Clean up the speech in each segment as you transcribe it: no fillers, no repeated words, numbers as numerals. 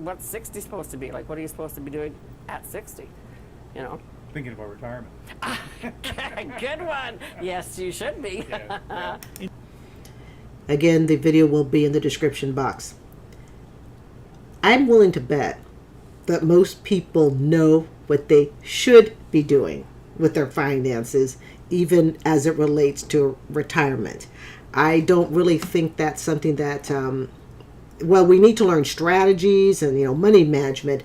What's 60 supposed to be? Like, what are you supposed to be doing at 60? You know? Thinking about retirement. Good one. Yes, you should be. Yeah. Again, the video will be in the description box. I'm willing to bet that most people know what they should be doing with their finances, even as it relates to retirement. I don't really think that's something that, well, we need to learn strategies and, money management.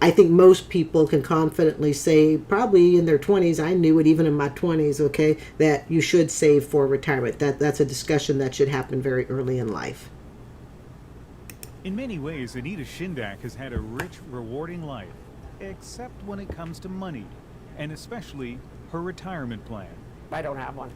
I think most people can confidently say, probably in their 20s, I knew it even in my 20s, okay, that you should save for retirement. That's a discussion that should happen very early in life. In many ways, Anita Shindak has had a rich, rewarding life, except when it comes to money, and especially her retirement plan. I don't have one.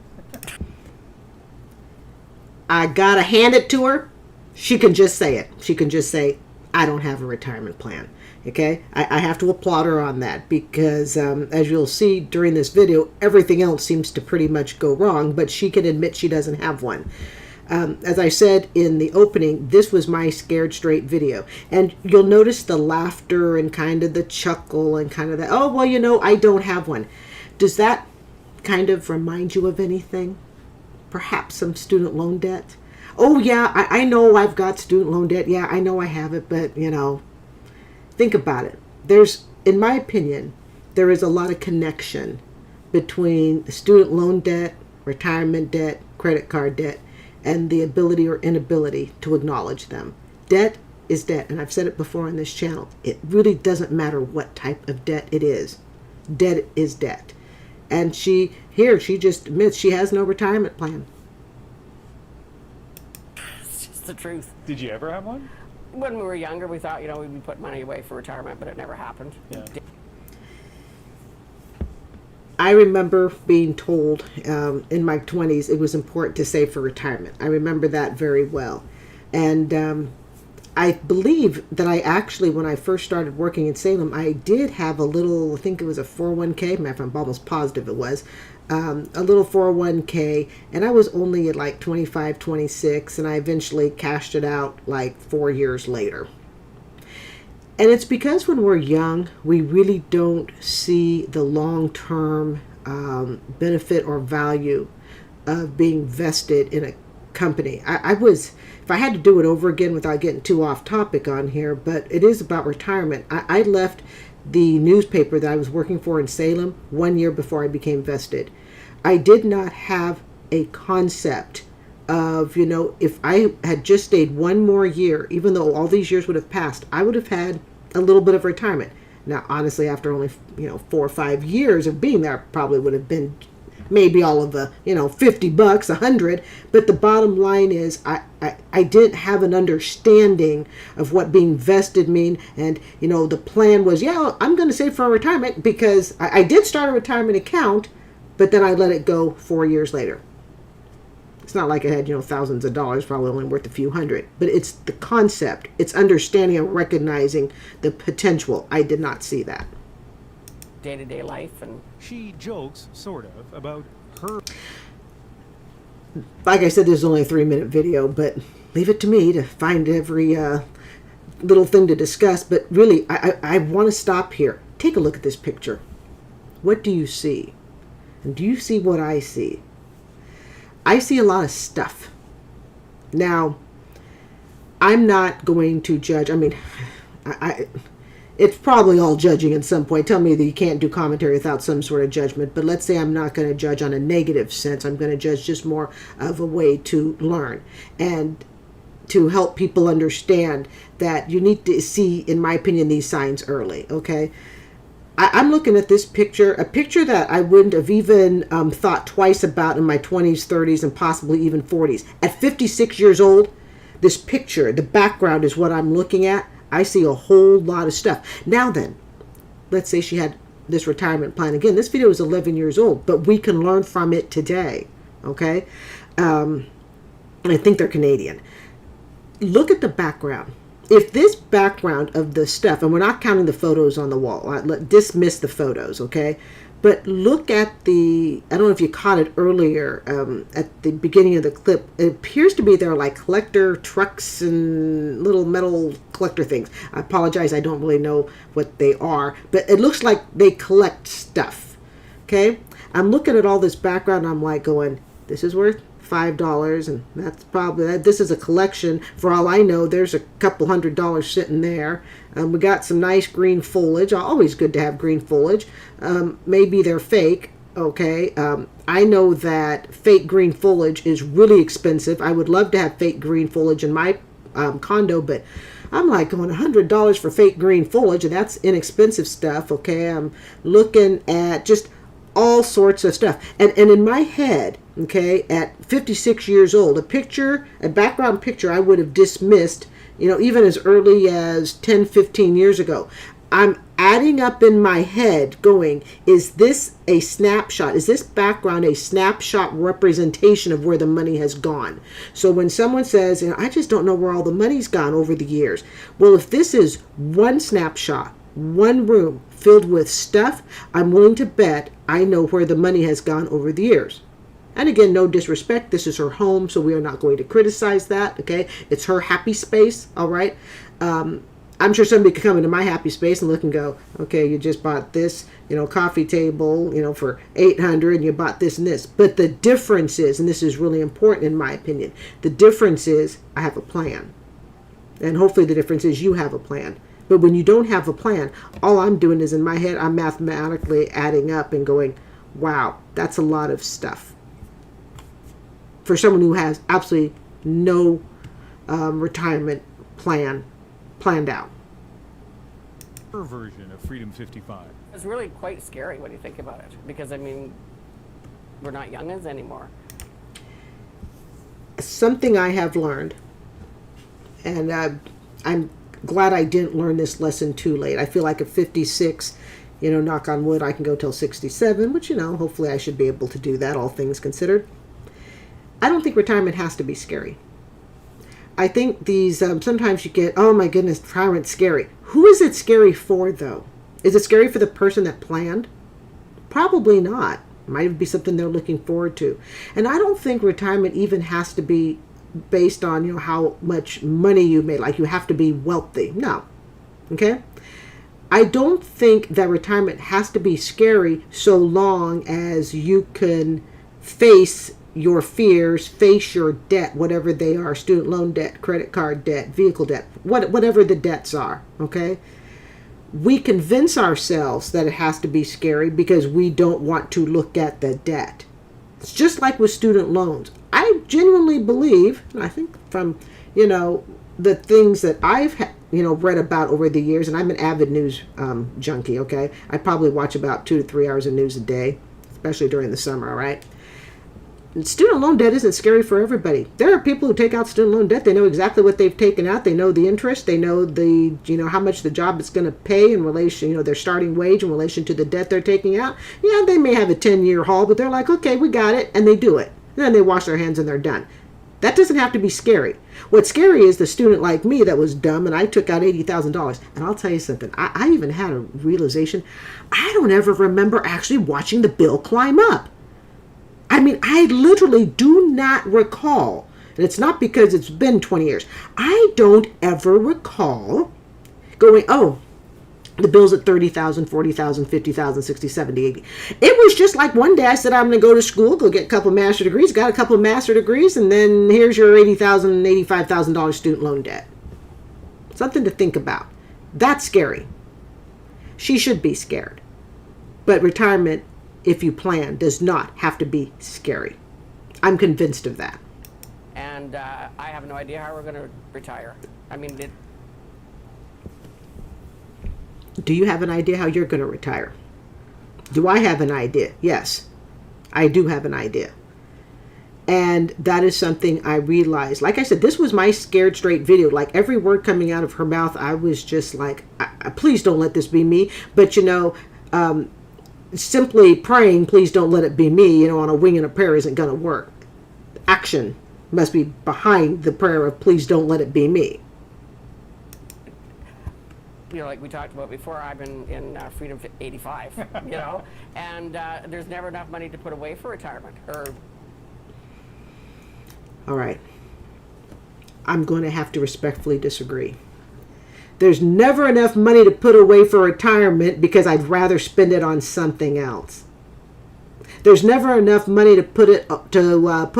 I gotta hand it to her. She can just say it. She can just say, I don't have a retirement plan. Okay, I have to applaud her on that because as you'll see during this video, everything else seems to pretty much go wrong, but she can admit she doesn't have one. As I said in the opening, this was my scared straight video. And you'll notice the laughter and kind of the chuckle and kind of the, oh, well, I don't have one. Does that kind of remind you of anything? Perhaps some student loan debt? Oh, yeah, I know I've got student loan debt. Yeah, I know I have it, but, think about it. In my opinion, there is a lot of connection between student loan debt, retirement debt, credit card debt, and the ability or inability to acknowledge them. Debt is debt, and I've said it before on this channel. It really doesn't matter what type of debt it is. Debt is debt. And she just admits she has no retirement plan. It's just the truth. Did you ever have one? When we were younger, we thought, we'd be putting money away for retirement, but it never happened. Yeah. I remember being told in my 20s it was important to save for retirement. I remember that very well. And I believe that I actually, when I first started working in Salem, I did have a little, I think it was a 401k, I'm almost positive it was, a little 401k, and I was only at like 25, 26, and I eventually cashed it out like 4 years later. And it's because when we're young, we really don't see the long-term benefit or value of being vested in a company. If I had to do it over again without getting too off topic on here, but it is about retirement. I left the newspaper that I was working for in Salem 1 year before I became vested. I did not have a concept of, if I had just stayed one more year, even though all these years would have passed, I would have had a little bit of retirement. Now, honestly, after only, 4 or 5 years of being there, I probably would have been maybe all of the, $50, $100. But the bottom line is I didn't have an understanding of what being vested mean. And, the plan was, I'm going to save for retirement because I did start a retirement account, but then I let it go 4 years later. It's not like I had, thousands of dollars, probably only worth a few hundred. But it's the concept. It's understanding and recognizing the potential. I did not see that. Day-to-day life. And She jokes, sort of, about her... Like I said, this is only a 3-minute video, but leave it to me to find every little thing to discuss. But really, I want to stop here. Take a look at this picture. What do you see? And do you see what I see? I see a lot of stuff. Now, I'm not going to judge. I mean, it's probably all judging at some point. Tell me that you can't do commentary without some sort of judgment. But let's say I'm not going to judge on a negative sense. I'm going to judge just more of a way to learn and to help people understand that you need to see, in my opinion, these signs early, okay? I'm looking at this picture, a picture that I wouldn't have even thought twice about in my 20s, 30s, and possibly even 40s. At 56 years old, this picture, the background is what I'm looking at. I see a whole lot of stuff. Now then, let's say she had this retirement plan. Again, this video is 11 years old, but we can learn from it today, okay? And I think they're Canadian. Look at the background. If this background of the stuff, and we're not counting the photos on the wall, dismiss the photos, okay? But look at the, I don't know if you caught it earlier at the beginning of the clip. It appears to be they're like collector trucks and little metal collector things. I apologize, I don't really know what they are, but it looks like they collect stuff. Okay? I'm looking at all this background and I'm like going, this is worth $5, and that's probably, this is a collection. For all I know, there's a couple $100 sitting there. We got some nice green foliage. Always good to have green foliage. Maybe they're fake. Okay. I know that fake green foliage is really expensive. I would love to have fake green foliage in my condo, but I'm like going $100 for fake green foliage, and that's inexpensive stuff. Okay. I'm looking at just all sorts of stuff. And in my head, okay, at 56 years old, a background picture I would have dismissed, even as early as 10, 15 years ago. I'm adding up in my head going, is this a snapshot? Is this background a snapshot representation of where the money has gone? So when someone says, I just don't know where all the money's gone over the years. Well, if this is one snapshot, one room filled with stuff, I'm willing to bet I know where the money has gone over the years. And again, no disrespect. This is her home, so we are not going to criticize that. Okay, it's her happy space. All right. I'm sure somebody could come into my happy space and look and go, okay, you just bought this, coffee table, for $800, and you bought this and this. But the difference is, and this is really important in my opinion, the difference is I have a plan, and hopefully the difference is you have a plan. But when you don't have a plan, all I'm doing is in my head, I'm mathematically adding up and going, wow, that's a lot of stuff. For someone who has absolutely no retirement planned out. Her version of Freedom 55. It's really quite scary when you think about it, because we're not youngins anymore. Something I have learned, and I'm glad I didn't learn this lesson too late. I feel like at 56, knock on wood, I can go till 67, which, hopefully I should be able to do that, all things considered. I don't think retirement has to be scary. I think these, sometimes you get, oh my goodness, retirement's scary. Who is it scary for, though? Is it scary for the person that planned? Probably not. Might be something they're looking forward to. And I don't think retirement even has to be based on, how much money you made. Like you have to be wealthy. No. Okay? I don't think that retirement has to be scary so long as you can face your fears, face your debt, whatever they are, student loan debt, credit card debt, vehicle debt, whatever the debts are, okay? We convince ourselves that it has to be scary because we don't want to look at the debt. It's just like with student loans. I genuinely believe, and I think from, the things that I've read about over the years, and I'm an avid news junkie, okay? I probably watch about 2 to 3 hours of news a day, especially during the summer, all right? Student loan debt isn't scary for everybody. There are people who take out student loan debt. They know exactly what they've taken out. They know the interest. They know how much the job is going to pay in relation, their starting wage in relation to the debt they're taking out. Yeah, they may have a 10-year haul, but they're like, okay, we got it. And they do it. And then they wash their hands and they're done. That doesn't have to be scary. What's scary is the student like me that was dumb and I took out $80,000. And I'll tell you something. I even had a realization. I don't ever remember actually watching the bill climb up. I literally do not recall, and it's not because it's been 20 years. I don't ever recall going, oh, the bill's at 30,000, 40,000, 50,000, 60, 70, 80. It was just like one day I said, I'm going to go to school, go get a couple of master degrees, got a couple of master degrees, and then here's your $80,000, $85,000 student loan debt. Something to think about. That's scary. She should be scared. But retirement, if you plan, does not have to be scary. I'm convinced of that. And I have no idea how we're going to retire. Do you have an idea how you're going to retire? Do I have an idea? Yes, I do have an idea. And that is something I realized. Like I said, this was my scared straight video. Like every word coming out of her mouth, I was just like, please don't let this be me. But simply praying, please don't let it be me, on a wing and a prayer isn't going to work. Action must be behind the prayer of please don't let it be me. you know, like we talked about before, I've been in Freedom 85, you know, and there's never enough money to put away for retirement. Or All right. I'm going to have to respectfully disagree. There's never enough money to put away for retirement because I'd rather spend it on something else. There's never enough money to put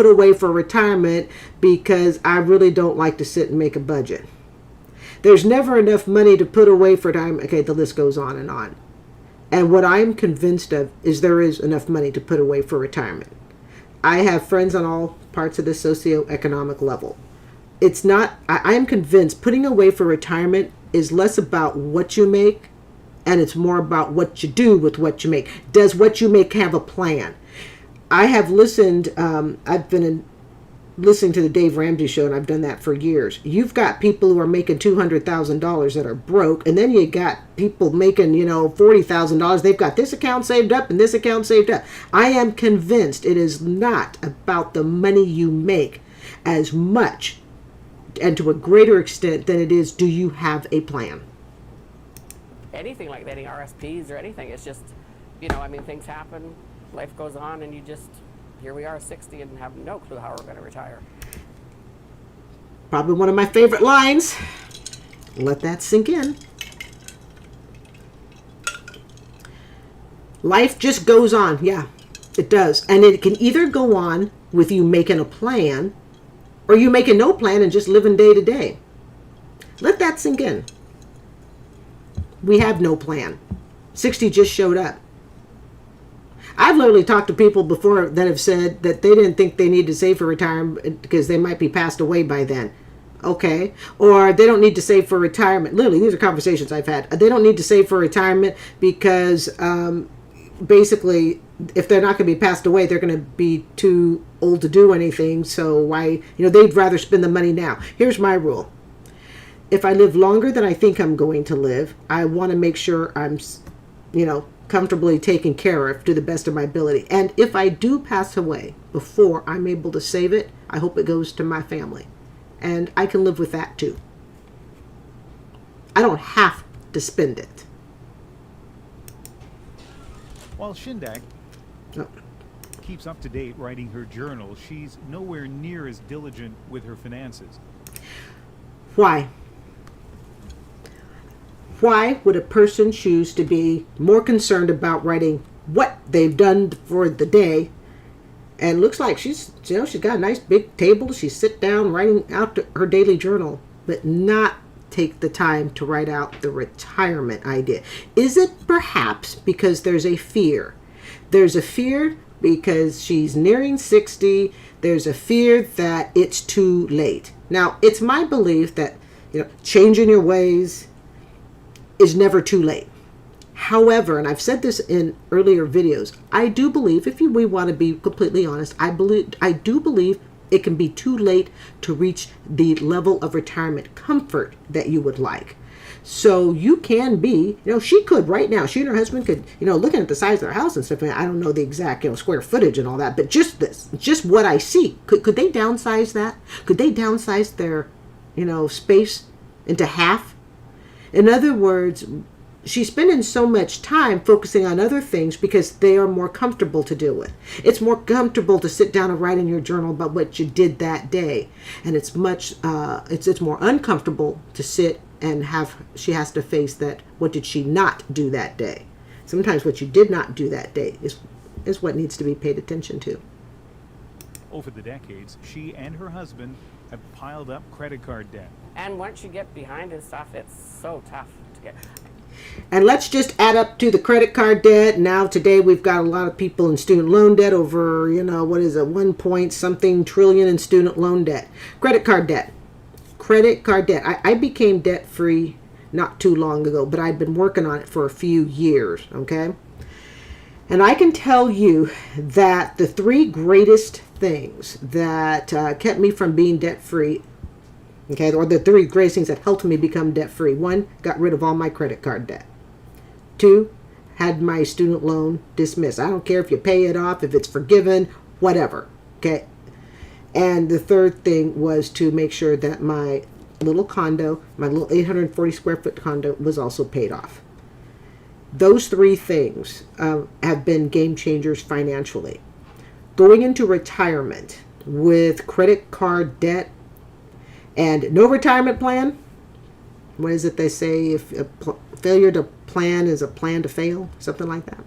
away for retirement because I really don't like to sit and make a budget. There's never enough money to put away for retirement. Okay, the list goes on and on. And what I'm convinced of is there is enough money to put away for retirement. I have friends on all parts of the socioeconomic level. It's not, I am convinced putting away for retirement is less about what you make and it's more about what you do with what you make. Does what you make have a plan? I have listened, I've been listening to the Dave Ramsey show, and I've done that for years. You've got people who are making $200,000 that are broke, and then you got people making, $40,000. They've got this account saved up and this account saved up. I am convinced it is not about the money you make as much and to a greater extent than it is, do you have a plan? anything like that, any RSPs or anything. It's just, things happen, life goes on, and here we are 60 and have no clue how we're going to retire. Probably one of my favorite lines. Let that sink in. Life just goes on. Yeah, it does. And it can either go on with you making a plan or you making no plan and just living day to day. Let that sink in. We have no plan. 60 just showed up. I've literally talked to people before that have said that they didn't think they need to save for retirement because they might be passed away by then. Okay. Or they don't need to save for retirement. Literally, these are conversations I've had. They don't need to save for retirement because basically, if they're not going to be passed away, they're going to be too old to do anything. So why, they'd rather spend the money now. Here's my rule. If I live longer than I think I'm going to live, I want to make sure I'm, comfortably taken care of to the best of my ability. And if I do pass away before I'm able to save it, I hope it goes to my family. And I can live with that too. I don't have to spend it. While Shindak keeps up to date writing her journal, she's nowhere near as diligent with her finances. Why? Why would a person choose to be more concerned about writing what they've done for the day? And looks like she's got a nice big table. She sit down writing out her daily journal, but not take the time to write out the retirement idea. Is it perhaps because there's a fear? There's a fear because she's nearing 60. There's a fear that it's too late. Now, it's my belief that changing your ways is never too late. However, and I've said this in earlier videos, I do believe, if we want to be completely honest, I do believe it can be too late to reach the level of retirement comfort that you would like. So you can be, she could right now, she and her husband could, looking at the size of their house and stuff, I don't know the exact, square footage and all that, but just what I see, could they downsize that? Could they downsize their, space into half? In other words, she's spending so much time focusing on other things because they are more comfortable to deal with. It's more comfortable to sit down and write in your journal about what you did that day. And it's it's more uncomfortable to sit and she has to face that, what did she not do that day? Sometimes what you did not do that day is what needs to be paid attention to. Over the decades, she and her husband have piled up credit card debt. And once you get behind and stuff, it's so tough to get. And let's just add up to the credit card debt. Now today we've got a lot of people in student loan debt over, 1 point something trillion in student loan debt. Credit card debt. I became debt free not too long ago, but I'd been working on it for a few years, okay? And I can tell you that the 3 greatest things that kept me from being debt free, okay, or the 3 greatest things that helped me become debt free. 1, got rid of all my credit card debt. 2, had my student loan dismissed. I don't care if you pay it off, if it's forgiven, whatever, okay? And the 3rd thing was to make sure that my little condo, my little 840 square foot condo, was also paid off. Those three things have been game changers financially. Going into retirement with credit card debt and no retirement plan. What is it they say? If failure to plan is a plan to fail, something like that.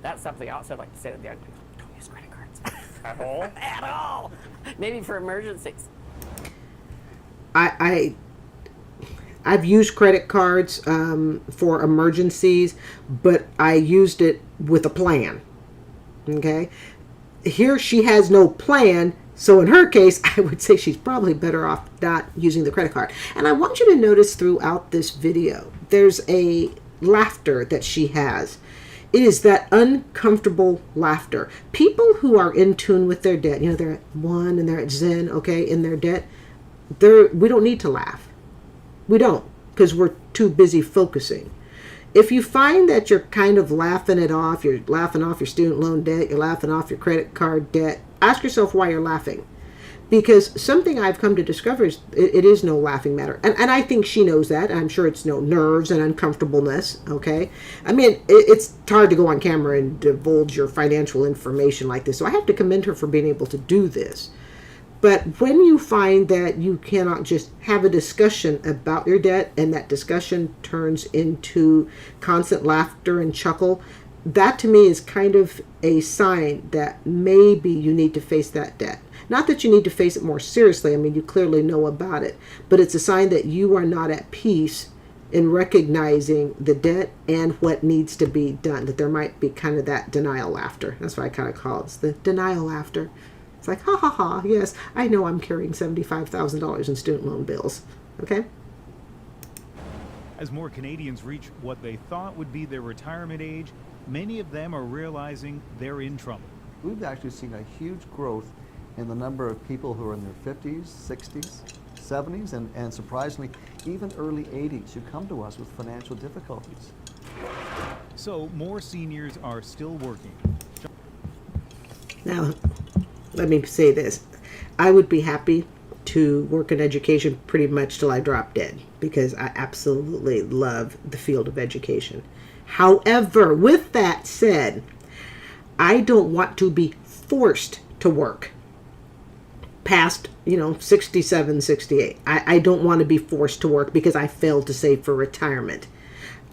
That's something else I'd like to say to the young people. Don't use credit cards. At all? At all. Maybe for emergencies. I've used credit cards for emergencies, but I used it with a plan. Okay? Here she has no plan, so in her case, I would say she's probably better off not using the credit card. And I want you to notice throughout this video, there's a laughter that she has. It is that uncomfortable laughter. People who are in tune with their debt, they're at one and they're at Zen, okay, in their debt, we don't need to laugh. We don't, because we're too busy focusing. If you find that you're kind of laughing it off, you're laughing off your student loan debt, you're laughing off your credit card debt, ask yourself why you're laughing. Because something I've come to discover is it is no laughing matter. And I think she knows that. I'm sure it's no nerves and uncomfortableness, okay? I mean, it's hard to go on camera and divulge your financial information like this. So I have to commend her for being able to do this. But when you find that you cannot just have a discussion about your debt and that discussion turns into constant laughter and chuckle, that to me is kind of a sign that maybe you need to face that debt. Not that you need to face it more seriously. I mean, you clearly know about it. But it's a sign that you are not at peace in recognizing the debt and what needs to be done. That there might be kind of that denial laughter. That's what I kind of call it. It's the denial laughter. It's like, ha ha ha, yes, I know I'm carrying $75,000 in student loan bills. Okay? As more Canadians reach what they thought would be their retirement age, many of them are realizing they're in trouble. We've actually seen a huge growth in the number of people who are in their 50s, 60s, 70s, and surprisingly, even early 80s who come to us with financial difficulties. So more seniors are still working. Now, let me say this. I would be happy to work in education pretty much till I drop dead because I absolutely love the field of education. However, with that said, I don't want to be forced to work past, 67, 68. I don't want to be forced to work because I failed to save for retirement.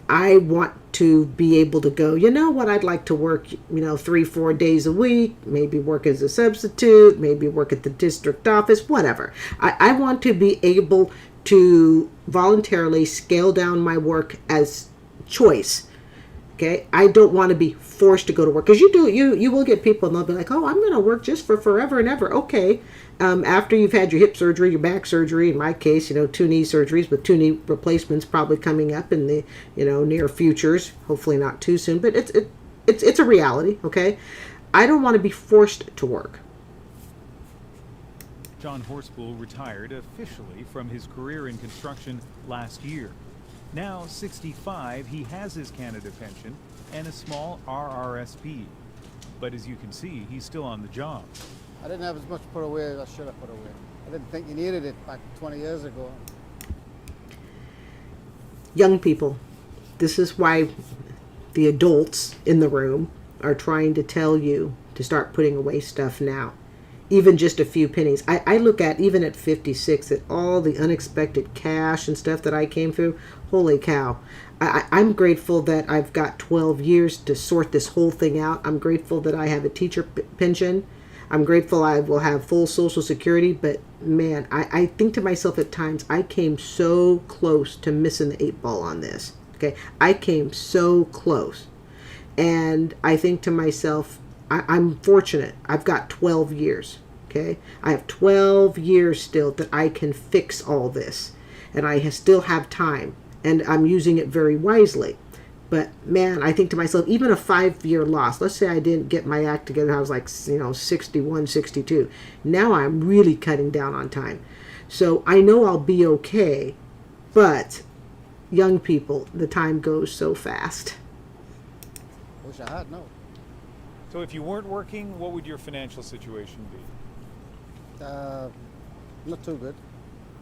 I want to be able to go, I'd like to work, 3-4 days a week, maybe work as a substitute, maybe work at the district office, whatever. I want to be able to voluntarily scale down my work as choice. Okay, I don't want to be forced to go to work because you will get people and they'll be like, oh, I'm going to work just for forever and ever. Okay, after you've had your hip surgery, your back surgery, in my case, 2 knee surgeries with 2 knee replacements probably coming up in the near futures. Hopefully not too soon, but it's a reality. Okay, I don't want to be forced to work. John Horspool retired officially from his career in construction last year. Now 65, he has his Canada pension and a small RRSP. But as you can see, he's still on the job. I didn't have as much put away as I should have put away. I didn't think you needed it back 20 years ago. Young people, this is why the adults in the room are trying to tell you to start putting away stuff now. Even just a few pennies. I look at, even at 56, at all the unexpected cash and stuff that I came through. Holy cow. I'm grateful that I've got 12 years to sort this whole thing out. I'm grateful that I have a teacher pension. I'm grateful I will have full Social Security. But man, I think to myself at times, I came so close to missing the 8 ball on this. Okay, I came so close. And I think to myself, I'm fortunate. I've got 12 years, okay? I have 12 years still that I can fix all this. And I still have time. And I'm using it very wisely. But, man, I think to myself, even a 5-year loss, let's say I didn't get my act together, I was like, 61, 62. Now I'm really cutting down on time. So I know I'll be okay. But, young people, the time goes so fast. Wish I had, no. So if you weren't working, what would your financial situation be? Not too good.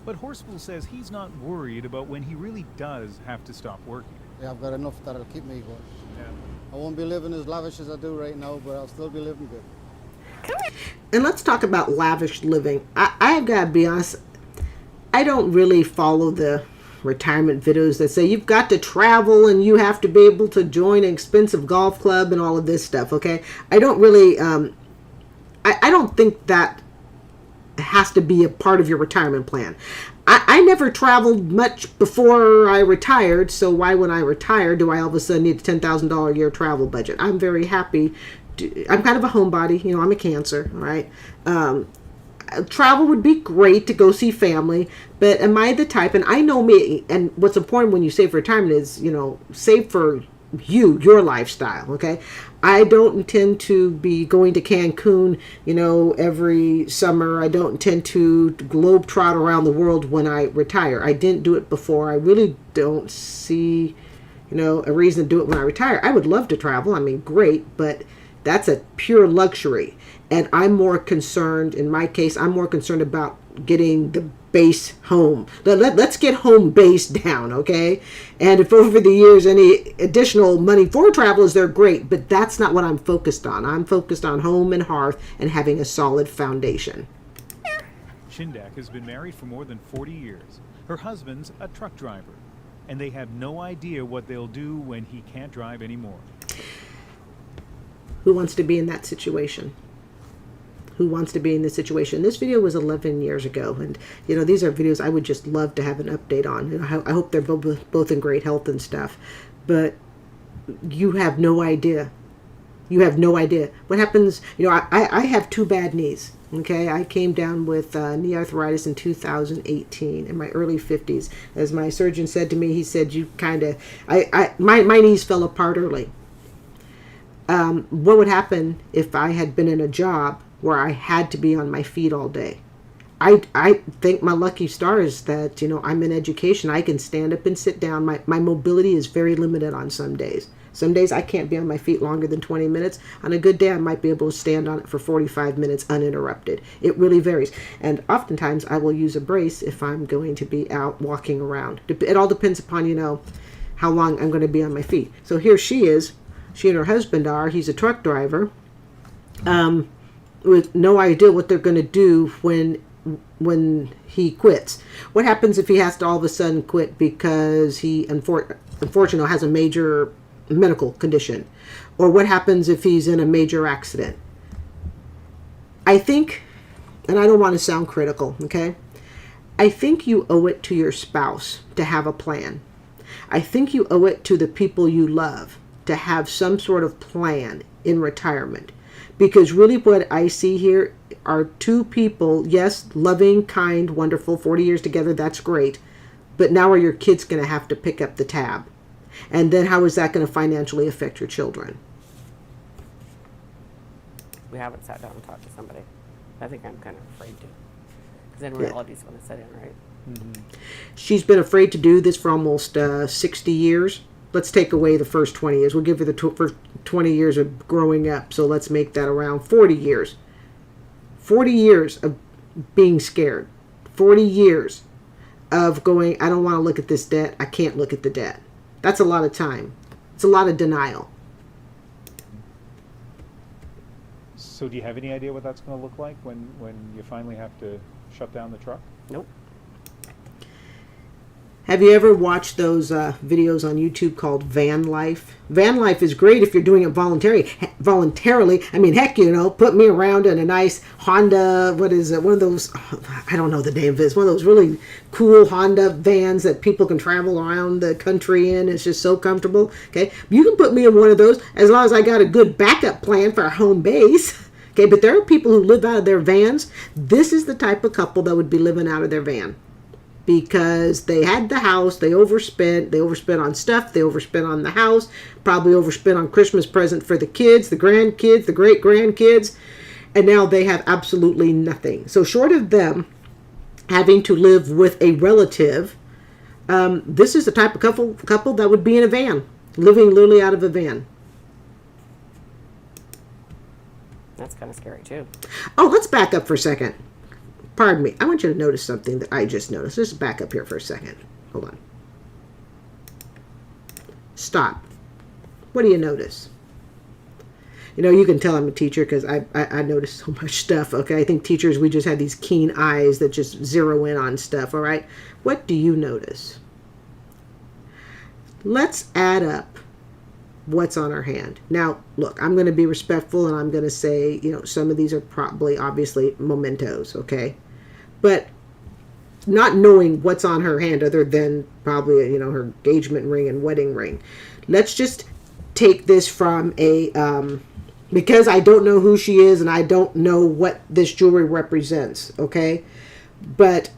But Horspool says he's not worried about when he really does have to stop working. Yeah, I've got enough that'll keep me going. I won't be living as lavish as I do right now, but I'll still be living good. And let's talk about lavish living. I've got to be honest, I don't really follow the retirement videos that say you've got to travel and you have to be able to join an expensive golf club and all of this stuff, okay? I don't really, I don't think that has to be a part of your retirement plan. I never traveled much before I retired, so why when I retire do I all of a sudden need a $10,000 a year travel budget? I'm very happy. I'm kind of a homebody, you know, I'm a Cancer, right? Travel would be great to go see family, but am I the type, and I know me, and what's important when you save for retirement is, you know, save for you, your lifestyle, okay? I don't intend to be going to Cancun, you know, every summer. I don't intend to globetrot around the world when I retire. I didn't do it before. I really don't see, you know, a reason to do it when I retire. I would love to travel. I mean, great, but that's a pure luxury. And I'm more concerned, in my case, I'm more concerned about getting the base home. Let's get home base down, okay? And if over the years any additional money for travel is there, great. But that's not what I'm focused on. I'm focused on home and hearth and having a solid foundation. Shindak has been married for more than 40 years. Her husband's a truck driver, and they have no idea what they'll do when he can't drive anymore. Who wants to be in that situation? Who wants to be in this situation? This video was 11 years ago, and you know, these are videos I would just love to have an update on. You know, I hope they're both in great health and stuff, but you have no idea. You have no idea what happens. You know, I have 2 bad knees. Okay, I came down with knee arthritis in 2018 in my early 50s. As my surgeon said to me, he said, "You kind of, my knees fell apart early." What would happen if I had been in a job where I had to be on my feet all day? I think my lucky stars that, you know, I'm in education. I can stand up and sit down. My mobility is very limited on some days. Some days I can't be on my feet longer than 20 minutes. On a good day, I might be able to stand on it for 45 minutes uninterrupted. It really varies. And oftentimes I will use a brace if I'm going to be out walking around. It all depends upon, you know, how long I'm going to be on my feet. So here she is. She and her husband are. He's a truck driver. With no idea what they're going to do when he quits. What happens if he has to all of a sudden quit because he unfortunately has a major medical condition? Or what happens if he's in a major accident? I think, and I don't want to sound critical, okay? I think you owe it to your spouse to have a plan. I think you owe it to the people you love to have some sort of plan in retirement. Because really what I see here are 2 people, yes, loving, kind, wonderful, 40 years together, that's great. But now are your kids going to have to pick up the tab? And then how is that going to financially affect your children? We haven't sat down and talked to somebody. I think I'm kind of afraid to. Because then reality's going to set in, right? Mm-hmm. She's been afraid to do this for almost 60 years. Let's take away the first 20 years. We'll give her the first 20 years of growing up. So let's make that around 40 years. 40 years of being scared. 40 years of going, I don't want to look at this debt. I can't look at the debt. That's a lot of time. It's a lot of denial. So do you have any idea what that's going to look like when you finally have to shut down the truck? Nope. Have you ever watched those videos on YouTube called van life? Van life is great if you're doing it voluntarily. I mean, heck, you know, put me around in a nice Honda, what is it? One of those, I don't know the name of it. It's one of those really cool Honda vans that people can travel around the country in. It's just so comfortable. Okay, you can put me in one of those as long as I got a good backup plan for a home base. Okay, but there are people who live out of their vans. This is the type of couple that would be living out of their van. Because they had the house, they overspent on stuff, they overspent on the house, probably overspent on Christmas present for the kids, the grandkids, the great-grandkids, and now they have absolutely nothing. So short of them having to live with a relative, this is the type of couple that would be in a van, living literally out of a van. That's kind of scary, too. Oh, let's back up for a second. pardon me, I want you to notice something that I just noticed. Let's back up here for a second. Hold on. Stop. What do you notice? You know, you can tell I'm a teacher because I notice so much stuff, okay? I think teachers, we just have these keen eyes that just zero in on stuff, all right? What do you notice? Let's add up what's on our hand. Now, look, I'm going to be respectful and I'm going to say, you know, some of these are probably, obviously, mementos, okay? But not knowing what's on her hand other than probably, you know, her engagement ring and wedding ring. Let's just take this from a... because I don't know who she is and I don't know what this jewelry represents, okay? But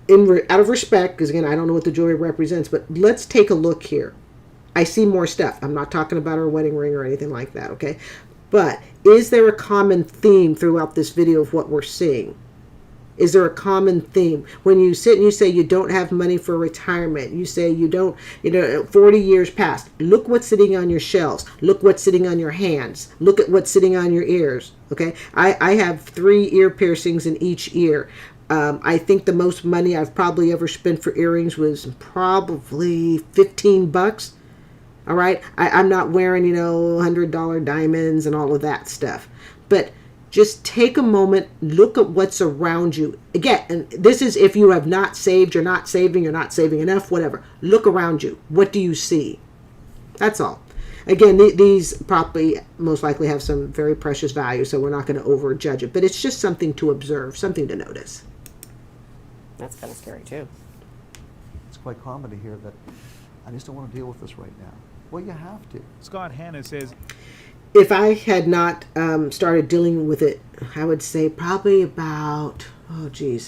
out of respect, because again, I don't know what the jewelry represents, but let's take a look here. I see more stuff. I'm not talking about her wedding ring or anything like that, okay? But is there a common theme throughout this video of what we're seeing? Is there a common theme? When you sit and you say you don't have money for retirement, you say you don't, 40 years past, look what's sitting on your shelves. Look what's sitting on your hands. Look at what's sitting on your ears, okay? I have 3 ear piercings in each ear. I think the most money I've probably ever spent for earrings was probably $15. All right? I'm not wearing, $100 diamonds and all of that stuff. But just take a moment, look at what's around you. Again, and this is if you have not saved, you're not saving enough, whatever. Look around you. What do you see? That's all. Again, these probably most likely have some very precious value, so we're not going to overjudge it. But it's just something to observe, something to notice. That's kind of scary, too. It's quite common to hear that I just don't want to deal with this right now. Well, you have to. Scott Hanna says, if I had not started dealing with it, I would say probably about, 4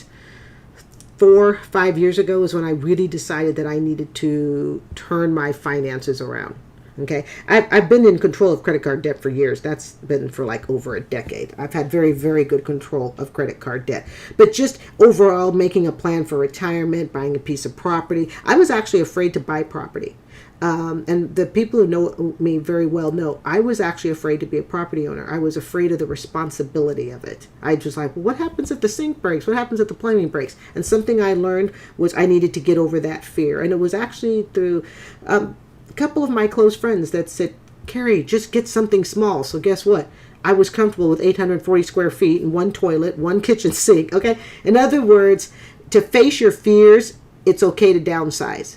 or 5 years ago is when I really decided that I needed to turn my finances around. Okay, I've been in control of credit card debt for years. That's been for like over a decade. I've had very, very good control of credit card debt. But just overall making a plan for retirement, buying a piece of property. I was actually afraid to buy property. And the people who know me very well know I was actually afraid to be a property owner. I was afraid of the responsibility of it. I just like, well, what happens if the sink breaks? What happens if the plumbing breaks? And something I learned was I needed to get over that fear. And it was actually through a couple of my close friends that said, Carrie, just get something small. So guess what? I was comfortable with 840 square feet and 1 toilet, 1 kitchen sink. Okay. In other words, to face your fears, it's okay to downsize.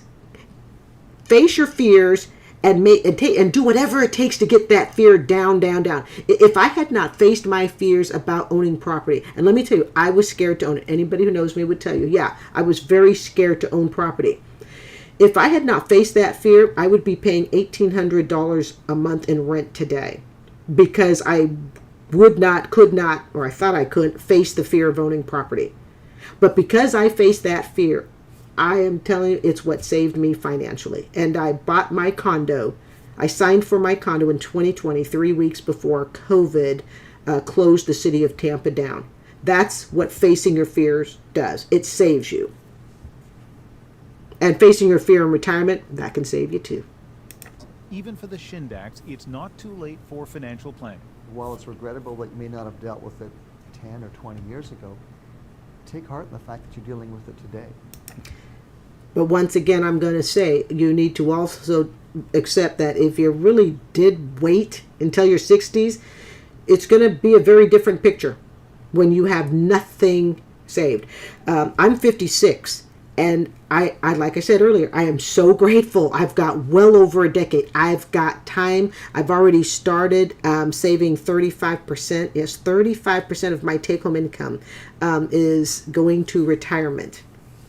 Face your fears and do whatever it takes to get that fear down. If I had not faced my fears about owning property, and let me tell you, I was scared to own it. Anybody who knows me would tell you, yeah, I was very scared to own property. If I had not faced that fear, I would be paying $1,800 a month in rent today because I could not, or I thought I couldn't, face the fear of owning property. But because I faced that fear, I am telling you, it's what saved me financially. And I bought my condo. I signed for my condo in 2020, 3 weeks before COVID closed the city of Tampa down. That's what facing your fears does. It saves you. And facing your fear in retirement, that can save you too. even for the Shindaks, it's not too late for financial planning. While it's regrettable that you may not have dealt with it 10 or 20 years ago, take heart in the fact that you're dealing with it today. But once again, I'm going to say you need to also accept that if you really did wait until your 60s, it's going to be a very different picture when you have nothing saved. I'm 56, and I like I said earlier, I am so grateful. I've got well over a decade. I've got time. I've already started saving 35%. Yes, 35% of my take-home income is going to retirement.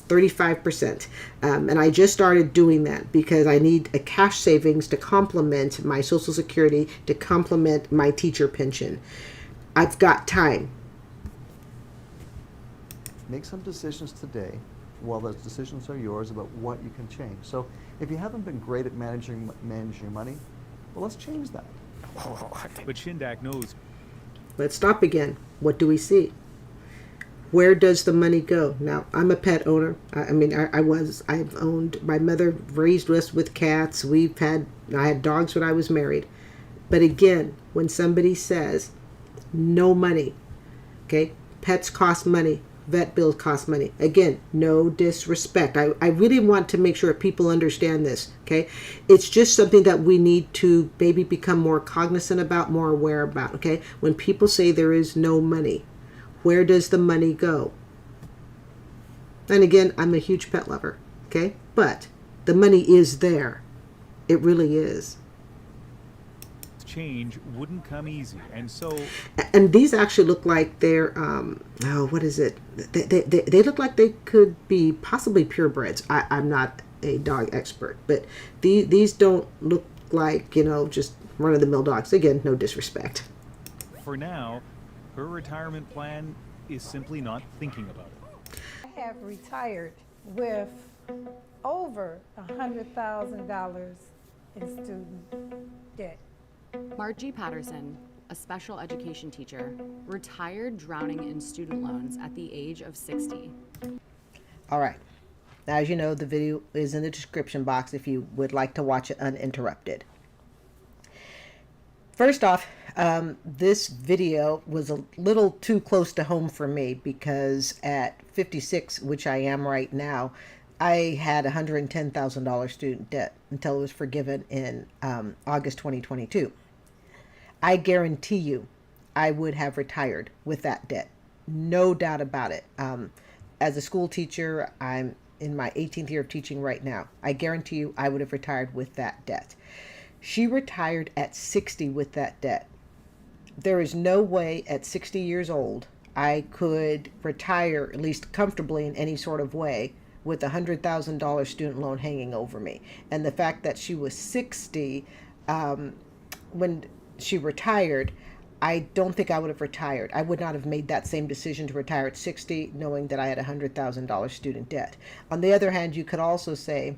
35%. And I just started doing that because I need a cash savings to complement my Social Security, to complement my teacher pension. I've got time. Make some decisions today, while those decisions are yours, about what you can change. So if you haven't been great at managing your money, well, let's change that. But Shindak knows. Let's stop again. What do we see? Where does the money go? Now, I'm a pet owner. I've owned, my mother raised us with cats. I had dogs when I was married. But again, when somebody says no money, okay, Pets cost money. Vet bills cost money. Again, no disrespect. I really want to make sure people understand this, okay? It's just something that we need to maybe become more cognizant about, more aware about, okay? When people say there is no money, where does the money go? And again, I'm a huge pet lover, okay? But the money is there. It really is. Change wouldn't come easy, and so And these actually look like they're what is it? They look like they could be possibly purebreds. I'm not a dog expert, but these don't look like, you know, just run-of-the-mill dogs. Again, no disrespect. for now, her retirement plan is simply not thinking about it. I have retired with over $100,000 in student debt. Margie Patterson, a special education teacher, retired drowning in student loans at the age of 60. All right. Now, as you know, the video is in the description box if you would like to watch it uninterrupted. First off, this video was a little too close to home for me because at 56, which I am right now, I had $110,000 student debt until it was forgiven in August 2022. I guarantee you I would have retired with that debt. No doubt about it. As a school teacher, I'm in my 18th year of teaching right now. I guarantee you I would have retired with that debt. She retired at 60 with that debt. There is no way at 60 years old I could retire, at least comfortably in any sort of way, with a $100,000 student loan hanging over me. And the fact that she was 60 when she retired, I don't think I would have retired. I would not have made that same decision to retire at 60, knowing that I had a $100,000 student debt. On the other hand, you could also say,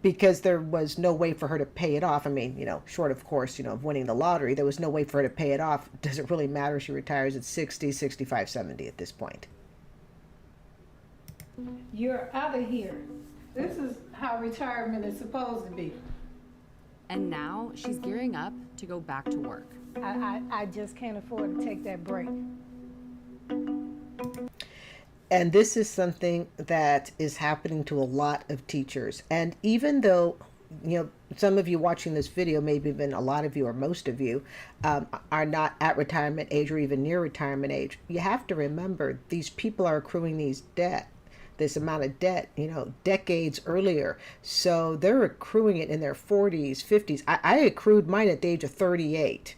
because there was no way for her to pay it off, I mean, you know, short of course, you know, of winning the lottery, there was no way for her to pay it off. Does it really matter if she retires at 60, 65, 70 at this point? You're out of here. This is how retirement is supposed to be. And now she's gearing up to go back to work. I just can't afford to take that break. And this is something that is happening to a lot of teachers. And even though, you know, some of you watching this video, maybe even a lot of you or most of you, are not at retirement age or even near retirement age, you have to remember these people are accruing this amount of debt, you know, decades earlier. So they're accruing it in their 40s, 50s. I accrued mine at the age of 38.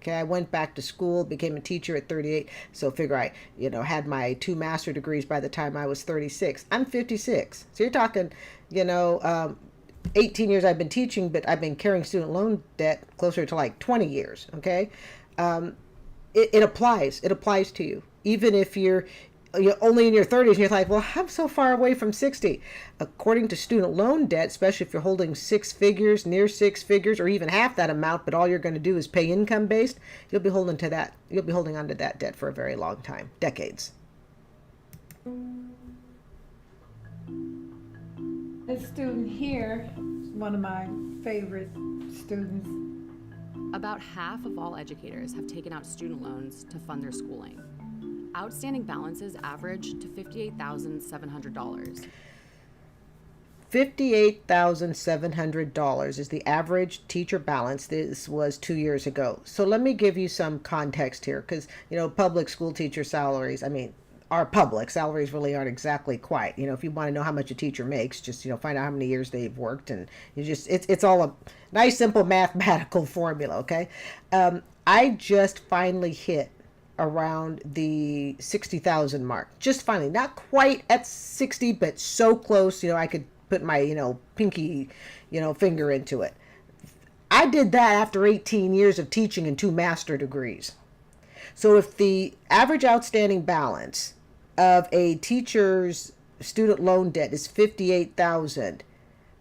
Okay, I went back to school, became a teacher at 38. So figure I, you know, had my 2 master degrees by the time I was 36. I'm 56. So you're talking, you know, 18 years I've been teaching, but I've been carrying student loan debt closer to like 20 years. Okay, it applies. It applies to you, even if you're only in your 30s and you're like, well, I'm so far away from 60. According to student loan debt, especially if you're holding 6 figures, near 6 figures, or even half that amount, but all you're going to do is pay income based, you'll be holding to that. You'll be holding on to that debt for a very long time, decades. This student here is one of my favorite students. About half of all educators have taken out student loans to fund their schooling. Outstanding balances average to $58,700. $58,700 is the average teacher balance. This was 2 years ago. So let me give you some context here, because, you know, public school teacher salaries, I mean, our public salaries really aren't exactly quite. You know, if you want to know how much a teacher makes, just, you know, find out how many years they've worked, and you just, it's all a nice, simple mathematical formula, okay? I just finally hit around the 60,000 mark. Just finally, not quite at 60, but so close, you know, I could put my, you know, pinky, you know, finger into it. I did that after 18 years of teaching and 2 master degrees. So if the average outstanding balance of a teacher's student loan debt is 58,000,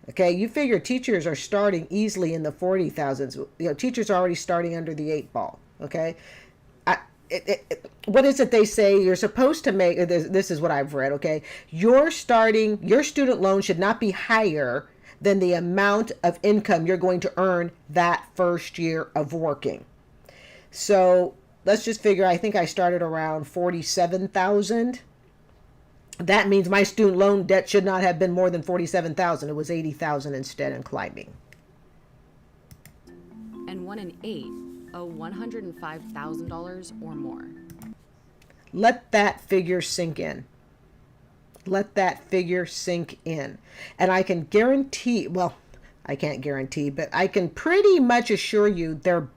okay, you figure teachers are starting easily in the 40,000s. You know, teachers are already starting under the 8 ball, okay? What is it they say? You're supposed to make, this is what I've read, okay? Your student loan should not be higher than the amount of income you're going to earn that first year of working. So let's just figure, I think I started around 47,000. That means my student loan debt should not have been more than 47,000. It was 80,000 instead and climbing. And 1 in 8 owe $105,000 or more. Let that figure sink in. Let that figure sink in. And I can guarantee, well, I can't guarantee, but I can pretty much assure you their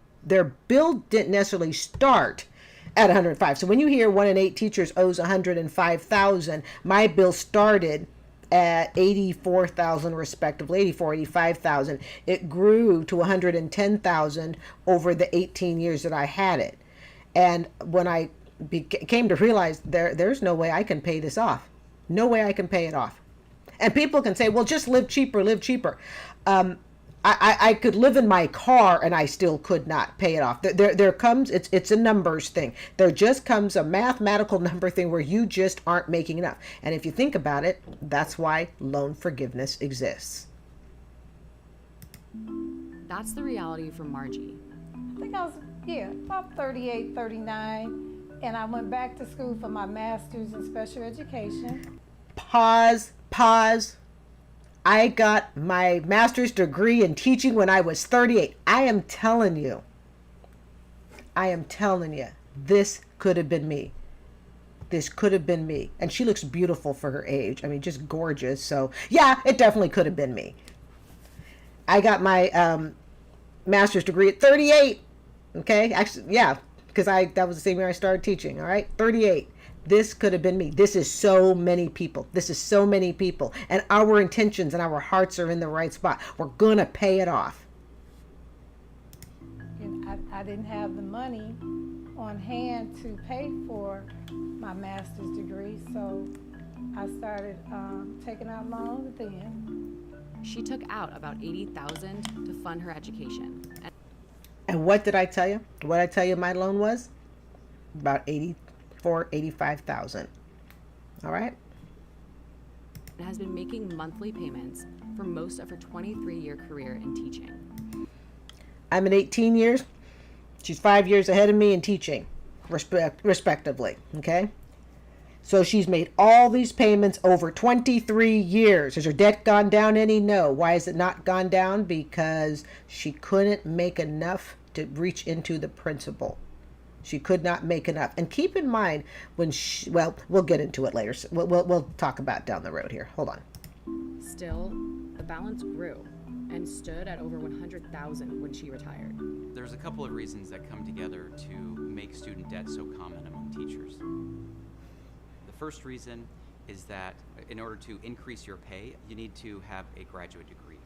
bill didn't necessarily start at 105. So when you hear 1 in 8 teachers owes 105,000, my bill started at 84,000 respectively, 84, 85,000. It grew to 110,000 over the 18 years that I had it. And when I came to realize there's no way I can pay this off. No way I can pay it off. And people can say, well, just live cheaper, live cheaper. I could live in my car and I still could not pay it off. There comes, it's a numbers thing. There just comes a mathematical number thing where you just aren't making enough. And if you think about it, that's why loan forgiveness exists. That's the reality for Margie. I think I was, about 38, 39. And I went back to school for my master's in special education. Pause. I got my master's degree in teaching when I was 38. I am telling you, this could have been me. This could have been me. And she looks beautiful for her age. I mean, just gorgeous. So yeah, it definitely could have been me. I got my master's degree at 38. Okay, actually, yeah, because that was the same year I started teaching. All right, 38. This could have been me. This is so many people. And our intentions and our hearts are in the right spot. We're going to pay it off. And I didn't have the money on hand to pay for my master's degree, so I started taking out loans then. She took out about $80,000 to fund her education. And what did I tell you? What did I tell you my loan was? About 85,000. All right. And has been making monthly payments for most of her 23-year career in teaching. I'm in 18 years. She's 5 years ahead of me in teaching, respectively. Okay. So she's made all these payments over 23 years. Has her debt gone down any? No. Why has it not gone down? Because she couldn't make enough to reach into the principal. She could not make enough. And keep in mind when we'll get into it later. We'll talk about down the road here. Hold on. Still, the balance grew and stood at over $100,000 when she retired. There's a couple of reasons that come together to make student debt so common among teachers. The first reason is that in order to increase your pay, you need to have a graduate degree.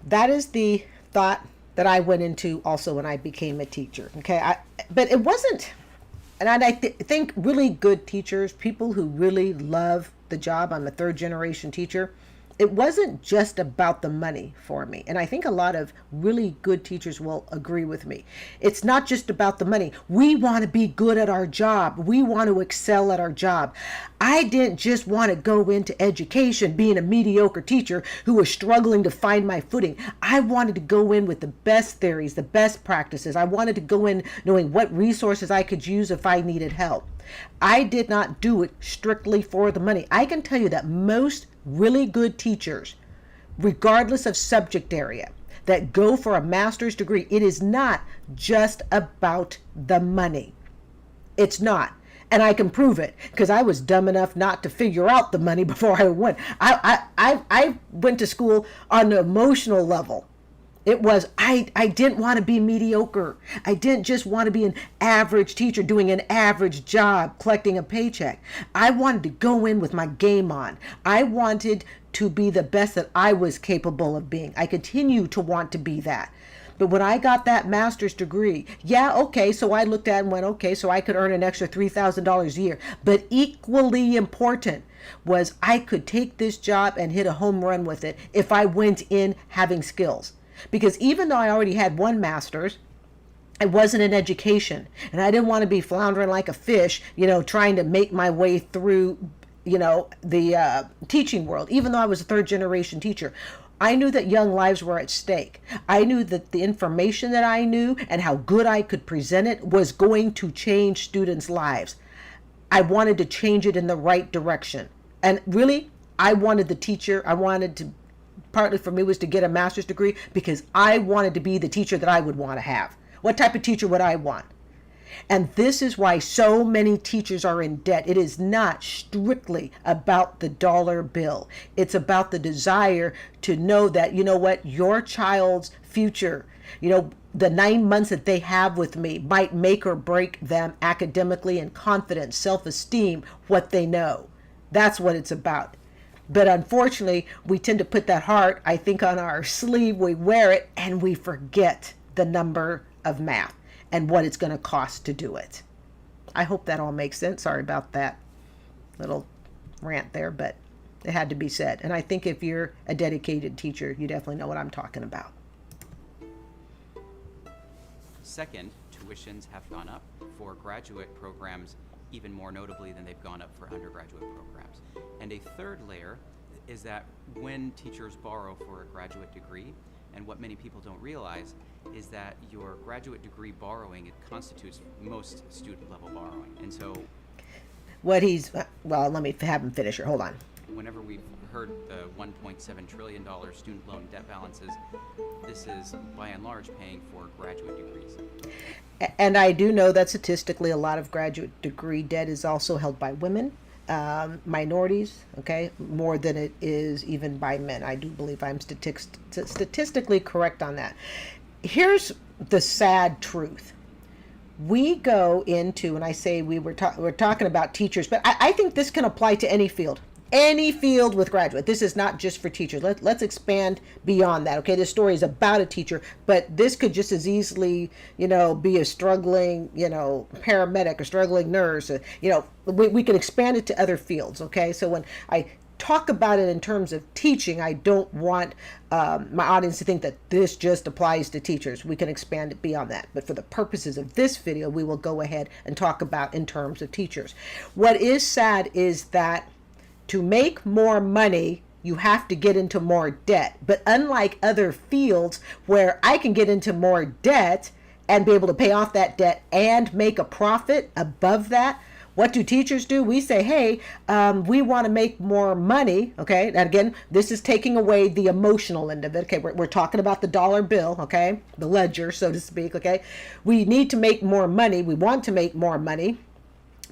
That is the thought that I went into also when I became a teacher. Okay, but it wasn't, and I think really good teachers, people who really love the job. I'm a third generation teacher. It wasn't just about the money for me. And I think a lot of really good teachers will agree with me. It's not just about the money. We want to be good at our job. We want to excel at our job. I didn't just want to go into education being a mediocre teacher who was struggling to find my footing. I wanted to go in with the best theories, the best practices. I wanted to go in knowing what resources I could use if I needed help. I did not do it strictly for the money. I can tell you that most really good teachers, regardless of subject area, that go for a master's degree, it is not just about the money. It's not. And I can prove it because I was dumb enough not to figure out the money before I went. I went to school on an emotional level. It was, I didn't want to be mediocre. I didn't just want to be an average teacher doing an average job, collecting a paycheck. I wanted to go in with my game on. I wanted to be the best that I was capable of being. I continue to want to be that. But when I got that master's degree, so I looked at it and went, okay, so I could earn an extra $3,000 a year. But equally important was I could take this job and hit a home run with it if I went in having skills. Because even though I already had one master's, it wasn't in education. And I didn't want to be floundering like a fish, trying to make my way through, the teaching world. Even though I was a third generation teacher, I knew that young lives were at stake. I knew that the information that I knew and how good I could present it was going to change students' lives. I wanted to change it in the right direction. And really, I wanted partly for me was to get a master's degree because I wanted to be the teacher that I would want to have. What type of teacher would I want? And this is why so many teachers are in debt. It is not strictly about the dollar bill. It's about the desire to know that, you know what, your child's future, the 9 months that they have with me might make or break them academically and confidence, self-esteem, what they know. That's what it's about. But unfortunately, we tend to put that heart, I think, on our sleeve. We wear it and we forget the number of math and what it's going to cost to do it. I hope that all makes sense. Sorry about that little rant there, but it had to be said. And I think if you're a dedicated teacher, you definitely know what I'm talking about. Second, tuitions have gone up for graduate programs even more notably than they've gone up for undergraduate programs. And a third layer is that when teachers borrow for a graduate degree, and what many people don't realize is that your graduate degree borrowing, it constitutes most student level borrowing. And so let me have him finish here. Hold on. Whenever we've heard the $1.7 trillion student loan debt balances, this is by and large paying for graduate degrees. And I do know that statistically a lot of graduate degree debt is also held by women, minorities, okay, more than it is even by men. I do believe I'm statistically correct on that. Here's the sad truth. We go into, and I say we're talking about teachers, but I think this can apply to any field. Any field with graduate. This is not just for teachers. Let's expand beyond that. Okay, this story is about a teacher, but this could just as easily, be a struggling, paramedic, a struggling nurse. We can expand it to other fields. Okay, so when I talk about it in terms of teaching, I don't want my audience to think that this just applies to teachers. We can expand it beyond that. But for the purposes of this video, we will go ahead and talk about in terms of teachers. What is sad is that to make more money, you have to get into more debt. But unlike other fields where I can get into more debt and be able to pay off that debt and make a profit above that, what do teachers do? We say, hey, we want to make more money, okay? And again, this is taking away the emotional end of it, okay? We're talking about the dollar bill, okay? The ledger, so to speak, okay? We need to make more money. We want to make more money.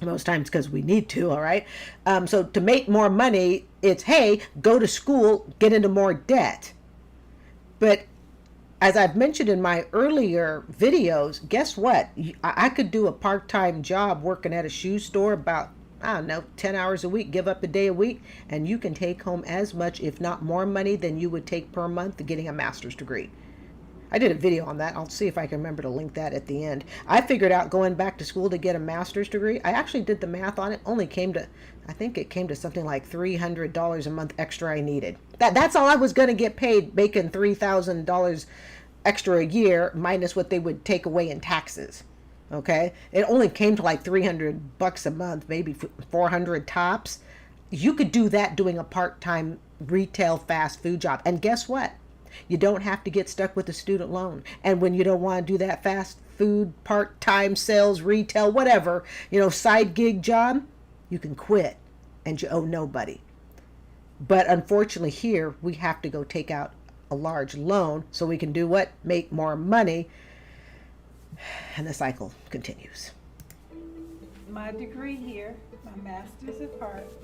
Most times because we need to, all right? So to make more money, it's, hey, go to school, get into more debt. But as I've mentioned in my earlier videos, guess what? I could do a part-time job working at a shoe store about, 10 hours a week, give up a day a week, and you can take home as much, if not more money than you would take per month getting a master's degree. I did a video on that. I'll see if I can remember to link that at the end. I figured out going back to school to get a master's degree. I actually did the math on it. Only came to, I think it came to something like $300 a month extra I needed. That's all I was going to get paid, making $3,000 extra a year minus what they would take away in taxes. Okay? It only came to like $300 a month, maybe 400 tops. You could do that doing a part-time retail fast food job. And guess what? You don't have to get stuck with a student loan. And when you don't want to do that fast food, part-time sales, retail, whatever, side gig job, you can quit and you owe nobody. But unfortunately here, we have to go take out a large loan so we can do what? Make more money. And the cycle continues. My degree here, my master's of arts.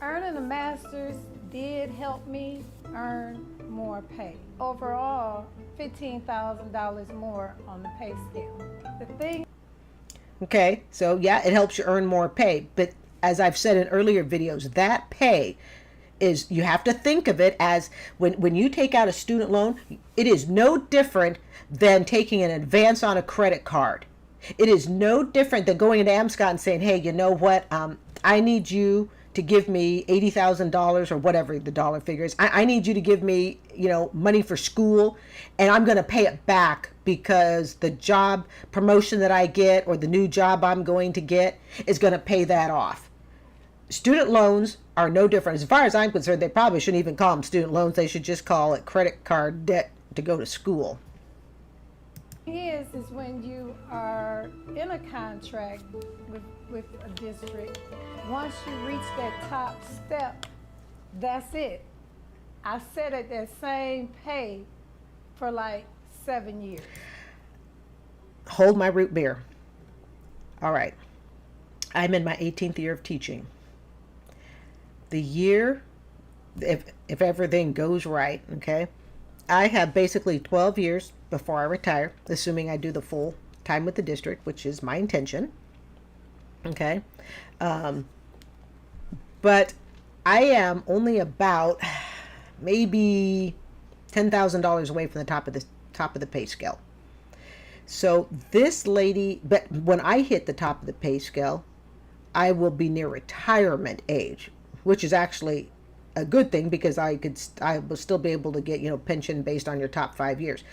Earning a master's did help me earn more pay. Overall, $15,000 more on the pay scale. The thing. Okay, so yeah, it helps you earn more pay. But as I've said in earlier videos, that pay is, you have to think of it as when you take out a student loan, it is no different than taking an advance on a credit card. It is no different than going into AMSCOT and saying, hey, you know what, I need you to give me $80,000 or whatever the dollar figure is. I need you to give me, money for school, and I'm going to pay it back because the job promotion that I get or the new job I'm going to get is going to pay that off. student loans are no different. As far as I'm concerned, they probably shouldn't even call them student loans. They should just call it credit card debt to go to school. Is when you are in a contract with a district, once you reach that top step, that's it. I sat at that same pay for like 7 years. Hold my root beer. All right. I'm in my 18th year of teaching. The year, if everything goes right, okay, I have basically 12 years before I retire, assuming I do the full time with the district, which is my intention. Okay. But I am only about maybe $10,000 away from the top of the pay scale. So this lady, but when I hit the top of the pay scale, I will be near retirement age, which is actually a good thing because I will still be able to get, pension based on your top 5 years.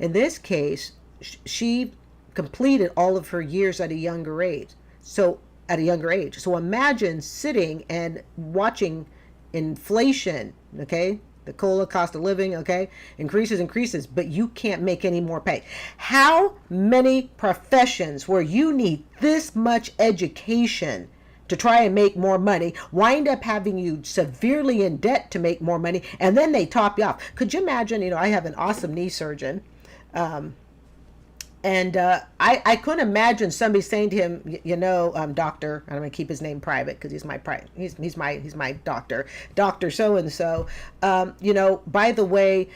In this case, she completed all of her years at a younger age. So imagine sitting and watching inflation, okay? The COLA, cost of living, okay, increases, but you can't make any more pay. How many professions where you need this much education to try and make more money wind up having you severely in debt to make more money, and then they top you off? Could you imagine? I have an awesome knee surgeon, and I couldn't imagine somebody saying to him, doctor, I'm going to keep his name private because he's my doctor, Dr. So-and-so, by the way,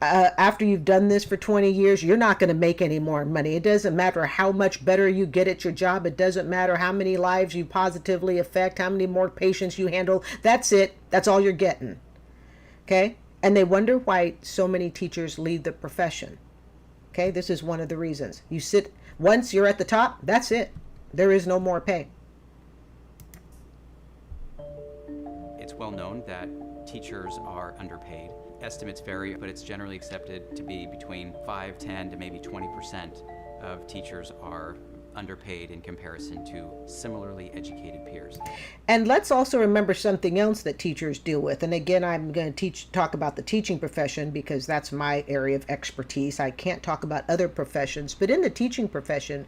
after you've done this for 20 years, you're not going to make any more money. It doesn't matter how much better you get at your job. It doesn't matter how many lives you positively affect, how many more patients you handle. That's it. That's all you're getting. Okay? And they wonder why so many teachers leave the profession. Okay, this is one of the reasons. Once you're at the top, that's it. There is no more pay. It's well known that teachers are underpaid. Estimates vary, but it's generally accepted to be between 5, 10 to maybe 20% of teachers are underpaid in comparison to similarly educated peers. And let's also remember something else that teachers deal with. And again, I'm going to talk about the teaching profession because that's my area of expertise. I can't talk about other professions, but in the teaching profession,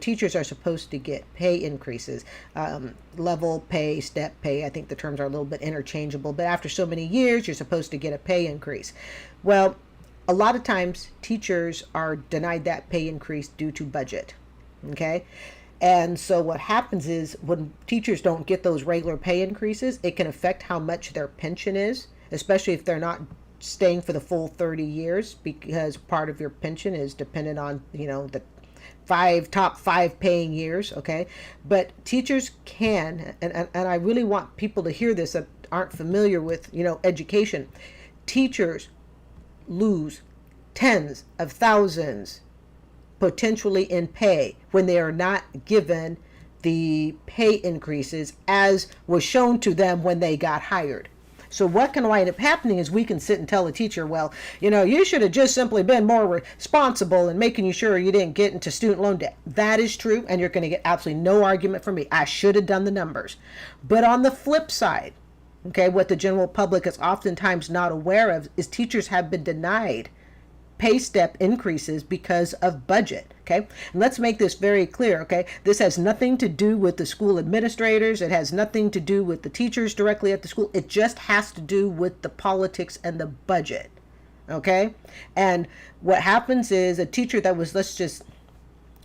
teachers are supposed to get pay increases, level pay, step pay. I think the terms are a little bit interchangeable, but after so many years, you're supposed to get a pay increase. Well, a lot of times teachers are denied that pay increase due to budget. Okay. And so what happens is when teachers don't get those regular pay increases, it can affect how much their pension is, especially if they're not staying for the full 30 years, because part of your pension is dependent on, the top five paying years. Okay. But teachers can, and I really want people to hear this that aren't familiar with, education. Teachers lose tens of thousands potentially in pay when they are not given the pay increases as was shown to them when they got hired. So what can wind up happening is we can sit and tell a teacher, well, you should have just simply been more responsible in making sure you didn't get into student loan debt. That is true, and you're going to get absolutely no argument from me. I should have done the numbers. But on the flip side, okay, what the general public is oftentimes not aware of is teachers have been denied pay step increases because of budget. Okay, and let's make this very clear. Okay, this has nothing to do with the school administrators. It has nothing to do with the teachers directly at the school. It just has to do with the politics and the budget. Okay, and what happens is a teacher that was, let's just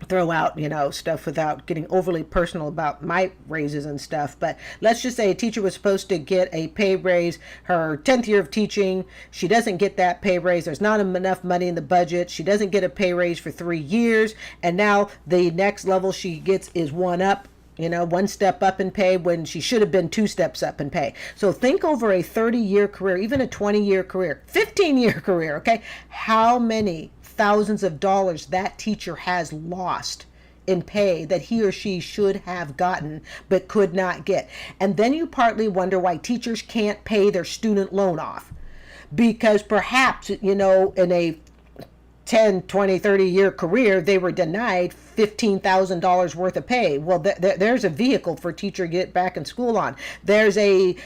throw out, stuff without getting overly personal about my raises and stuff. But let's just say a teacher was supposed to get a pay raise her 10th year of teaching. She doesn't get that pay raise. There's not enough money in the budget. She doesn't get a pay raise for 3 years. And now the next level she gets is one step up in pay when she should have been 2 steps up in pay. So think over a 30-year career, even a 20-year career, 15-year career, okay? How many thousands of dollars that teacher has lost in pay that he or she should have gotten but could not get. And then you partly wonder why teachers can't pay their student loan off, because perhaps in a 10, 20, 30-year career, they were denied $15,000 worth of pay. Well, there's a vehicle for a teacher to get back in school on. There's a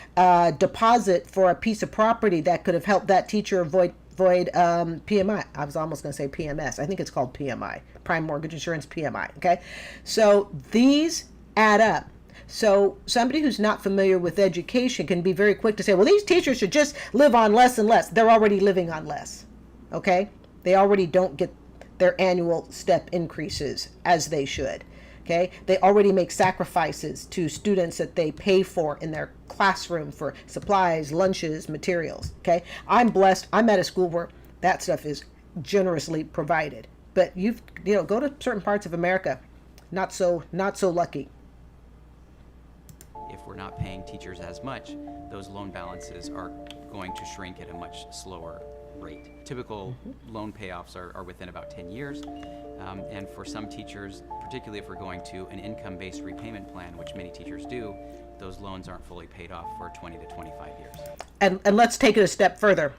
deposit for a piece of property that could have helped that teacher avoid PMI. I was almost going to say PMS. I think it's called PMI, Prime Mortgage Insurance, PMI. Okay, so these add up. So somebody who's not familiar with education can be very quick to say, well, these teachers should just live on less and less. They're already living on less. Okay, they already don't get their annual step increases as they should. Okay, they already make sacrifices to students that they pay for in their classroom for supplies, lunches, materials. Okay, I'm blessed. I'm at a school where that stuff is generously provided. But go to certain parts of America, not so lucky. If we're not paying teachers as much, those loan balances are going to shrink at a much slower rate. Typical loan payoffs are within about 10 years. And for some teachers, particularly if we're going to an income-based repayment plan, which many teachers do, those loans aren't fully paid off for 20 to 25 years. And let's take it a step further.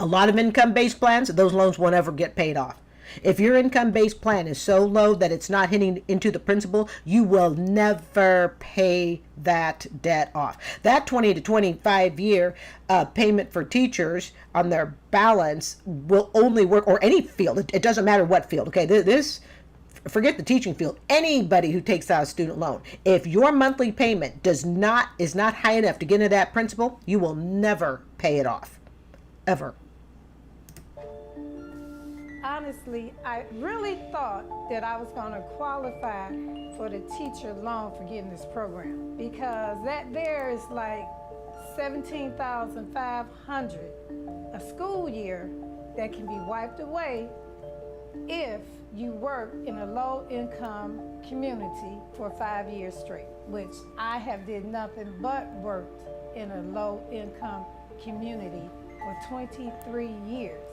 A lot of income-based plans, those loans won't ever get paid off. If your income-based plan is so low that it's not hitting into the principal, you will never pay that debt off. That 20 to 25 year payment for teachers on their balance will only work, or any field. It doesn't matter what field. Okay, forget the teaching field. Anybody who takes out a student loan, if your monthly payment is not high enough to get into that principal, you will never pay it off, ever. Honestly, I really thought that I was going to qualify for the teacher loan forgiveness program, because that there is like $17,500 a school year that can be wiped away if you work in a low-income community for 5 years straight, which I have did nothing but worked in a low-income community for 23 years.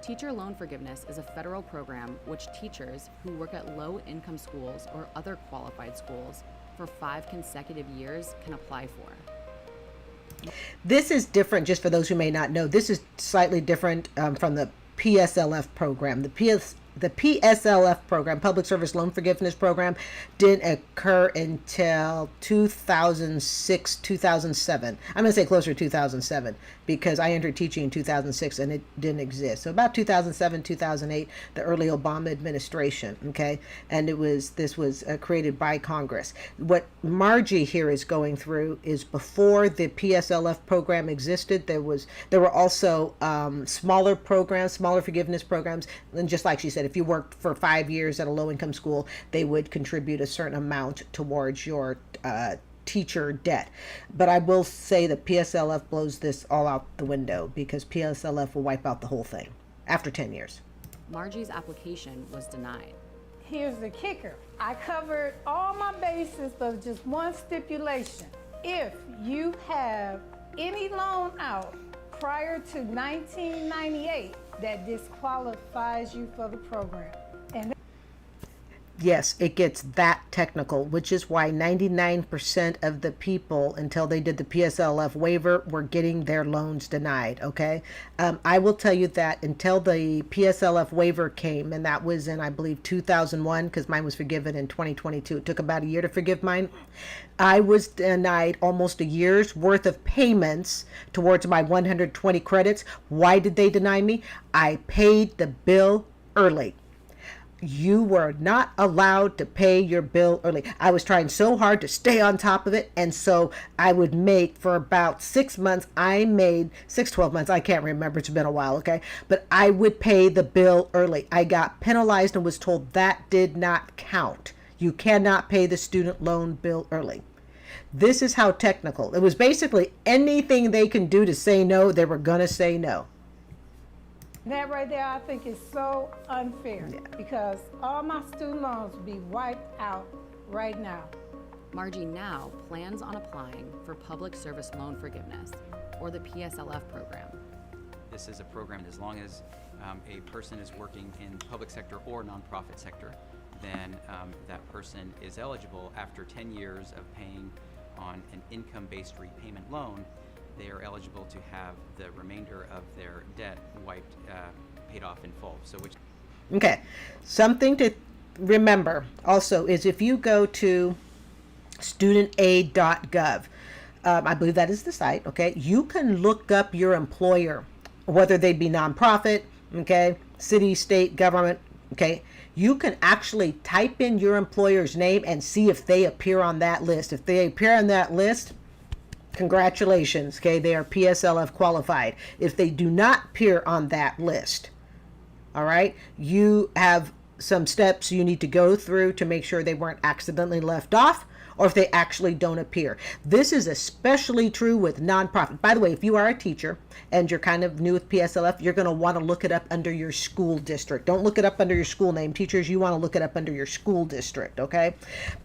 Teacher loan forgiveness is a federal program which teachers who work at low-income schools or other qualified schools for 5 consecutive years can apply for. This is different, just for those who may not know. This is slightly different from the PSLF program. The PSLF program, Public Service Loan Forgiveness Program, didn't occur until 2006, 2007. I'm going to say closer to 2007 because I entered teaching in 2006 and it didn't exist. So about 2007, 2008, the early Obama administration, okay? And this was created by Congress. What Margie here is going through is before the PSLF program existed, there were also smaller programs, smaller forgiveness programs, and just like she said, if you worked for 5 years at a low-income school, they would contribute a certain amount towards your teacher debt. But I will say that PSLF blows this all out the window because PSLF will wipe out the whole thing after 10 years. Margie's application was denied. Here's the kicker. I covered all my bases, but just one stipulation. If you have any loan out prior to 1998, that disqualifies you for the program. And yes, it gets that technical, which is why 99% of the people, until they did the PSLF waiver, were getting their loans denied, okay? I will tell you that until the PSLF waiver came, and that was in, I believe, 2001, because mine was forgiven in 2022. It took about a year to forgive mine. I was denied almost a year's worth of payments towards my 120 credits. Why did they deny me? I paid the bill early. You were not allowed to pay your bill early. I was trying so hard to stay on top of it, and so I would make, for about 6 months, 12 months, I can't remember, it's been a while, okay? But I would pay the bill early. I got penalized and was told that did not count. You cannot pay the student loan bill early. This is how technical. It was basically anything they can do to say no, they were going to say no. that right there, I think is so unfair because all my student loans would be wiped out right now. Margie now plans on applying for Public Service Loan Forgiveness, or the PSLF program. This is a program as long as a person is working in public sector or nonprofit sector, then that person is eligible after 10 years of paying on an income-based repayment loan. they are eligible to have the remainder of their debt paid off in full. So which Okay, something to remember also is if you go to studentaid.gov, I believe that is the site, okay, you can look up your employer, whether they be nonprofit, okay, city, state, government, okay. You can actually type in your employer's name and see if they appear on that list. If they appear on that list, congratulations, okay, they are PSLF qualified. If they do not appear on that list, all right, you have some steps you need to go through to make sure they weren't accidentally left off, or if they actually don't appear. This is especially true with nonprofit. By the way, if you are a teacher and you're kind of new with PSLF, you're going to want to look it up under your school district. Don't look it up under your school name. Teachers, you want to look it up under your school district, okay?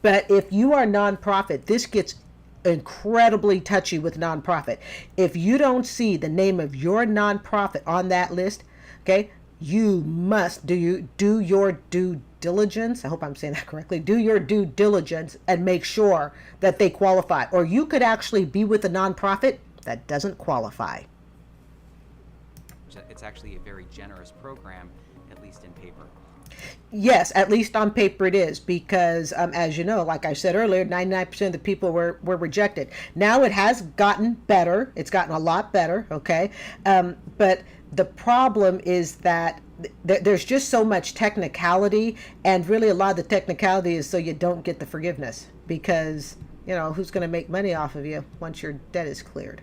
But if you are nonprofit, this gets incredibly touchy with nonprofit. If you don't see the name of your nonprofit on that list, okay, you must do your due diligence. I hope I'm saying that correctly. Do your due diligence and make sure that they qualify. Or you could actually be with a nonprofit that doesn't qualify. it's actually a very generous program, at least in paper. Yes, at least on paper it is, because as you know, like I said earlier, 99% of the people were rejected. Now it has gotten better. It's gotten a lot better, okay? But the problem is that there's just so much technicality, and really a lot of the technicality is so you don't get the forgiveness, because, you know, who's going to make money off of you once your debt is cleared?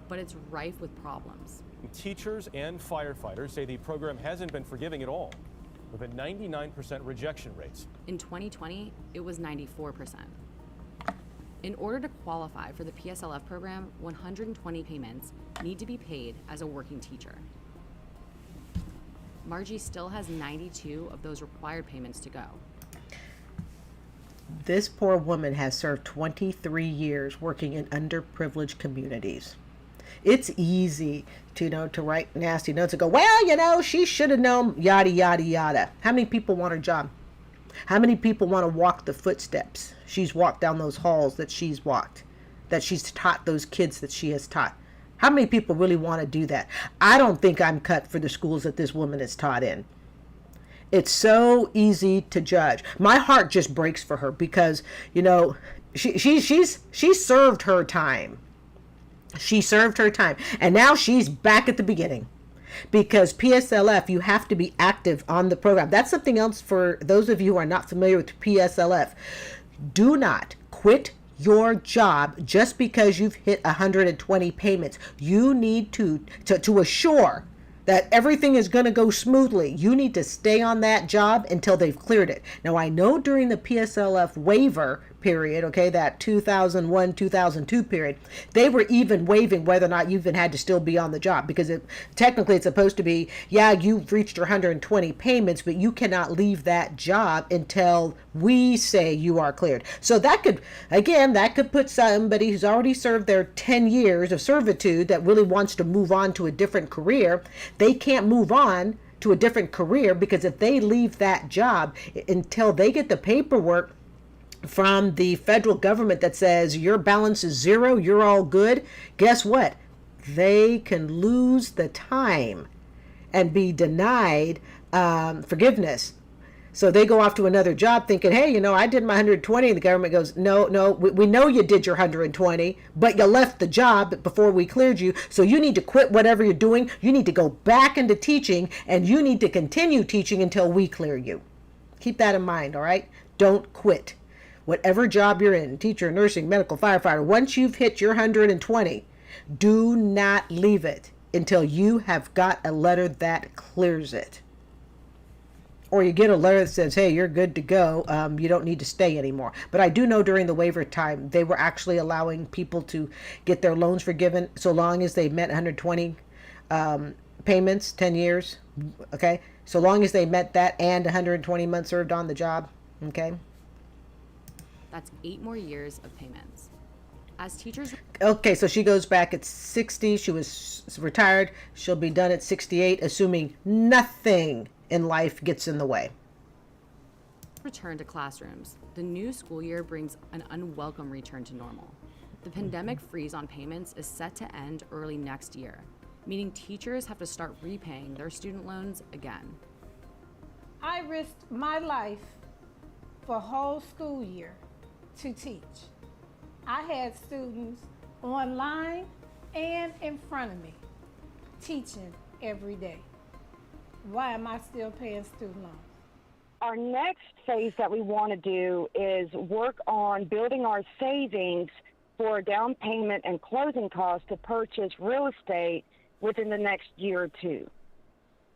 But it's rife with problems. Teachers and firefighters say the program hasn't been forgiving at all, with a 99% rejection rate. In 2020, it was 94%. In order to qualify for the PSLF program, 120 payments need to be paid as a working teacher. Margie still has 92 of those required payments to go. This poor woman has served 23 years working in underprivileged communities. It's easy to write nasty notes and go, well, she should have known, yada, yada, yada. How many people want her job? How many people want to walk the footsteps she's walked down those halls that she's walked, that she's taught those kids that she has taught? How many people really want to do that? I don't think I'm cut for the schools that this woman is taught in. It's so easy to judge. My heart just breaks for her because, she served her time. She served her time, and now she's back at the beginning, because PSLF, you have to be active on the program. That's something else for those of you who are not familiar with PSLF. Do not quit your job just because you've hit 120 payments. You need to assure that everything is going to go smoothly. You need to stay on that job until they've cleared it. Now, I know during the PSLF waiver period, okay, that 2001, 2002 period, they were even waiving whether or not you even had to still be on the job, because technically it's supposed to be, yeah, you've reached your 120 payments, but you cannot leave that job until we say you are cleared. So that could put somebody who's already served their 10 years of servitude that really wants to move on to a different career. They can't move on to a different career, because if they leave that job until they get the paperwork from the federal government that says your balance is zero, you're all good, guess what? They can lose the time and be denied forgiveness. So they go off to another job thinking, hey, I did my 120. And the government goes, no, we know you did your 120, but you left the job before we cleared you. So you need to quit whatever you're doing. You need to go back into teaching, and you need to continue teaching until we clear you. Keep that in mind, all right? Don't quit. Whatever job you're in, teacher, nursing, medical, firefighter, once you've hit your 120, do not leave it until you have got a letter that clears it. Or you get a letter that says, hey, you're good to go. You don't need to stay anymore. But I do know during the waiver time, they were actually allowing people to get their loans forgiven so long as they met 120 payments, 10 years. Okay. So long as they met that and 120 months served on the job. Okay. That's 8 more years of payments. As teachers... Okay, so she goes back at 60. She was retired. She'll be done at 68, assuming nothing in life gets in the way. Return to classrooms. The new school year brings an unwelcome return to normal. The pandemic freeze on payments is set to end early next year, meaning teachers have to start repaying their student loans again. I risked my life for a whole school year to teach. I had students online and in front of me teaching every day. Why am I still paying student loans? Our next phase that we want to do is work on building our savings for down payment and closing costs to purchase real estate within the next year or two.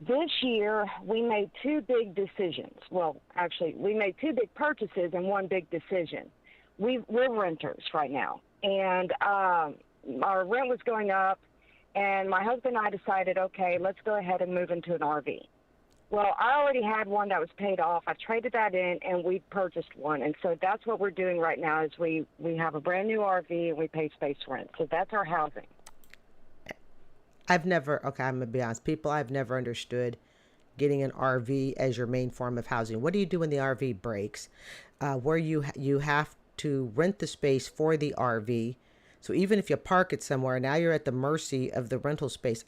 This year, we made two big decisions. Well, actually, we made two big purchases and one big decision. We're renters right now, and our rent was going up, and my husband and I decided, okay, let's go ahead and move into an RV. Well, I already had one that was paid off. I traded that in, and we purchased one, and so that's what we're doing right now is we have a brand new RV, and we pay space rent. So that's our housing. I'm going to be honest, people, I've never understood getting an RV as your main form of housing. What do you do when the RV breaks? Where you have to rent the space for the RV. So even if you park it somewhere, now you're at the mercy of the rental space.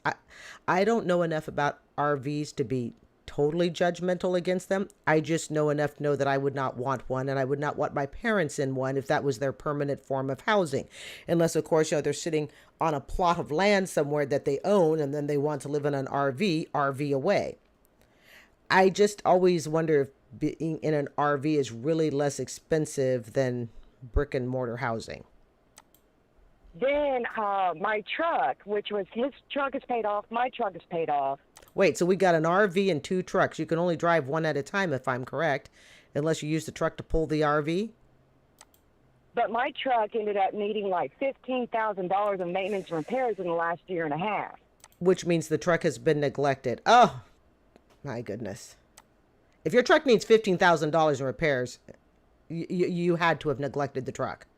I don't know enough about RVs to be totally judgmental against them. I just know enough to know that I would not want one, and I would not want my parents in one if that was their permanent form of housing. Unless, of course, they're sitting on a plot of land somewhere that they own, and then they want to live in an RV away. I just always wonder if being in an RV is really less expensive than brick and mortar housing. Then my truck, which was his truck is paid off, my truck is paid off. Wait, so we got an RV and two trucks. You can only drive one at a time, if I'm correct, unless you use the truck to pull the RV? But my truck ended up needing like $15,000 in maintenance and repairs in the last year and a half. Which means the truck has been neglected. Oh, my goodness. If your truck needs $15,000 in repairs, you had to have neglected the truck.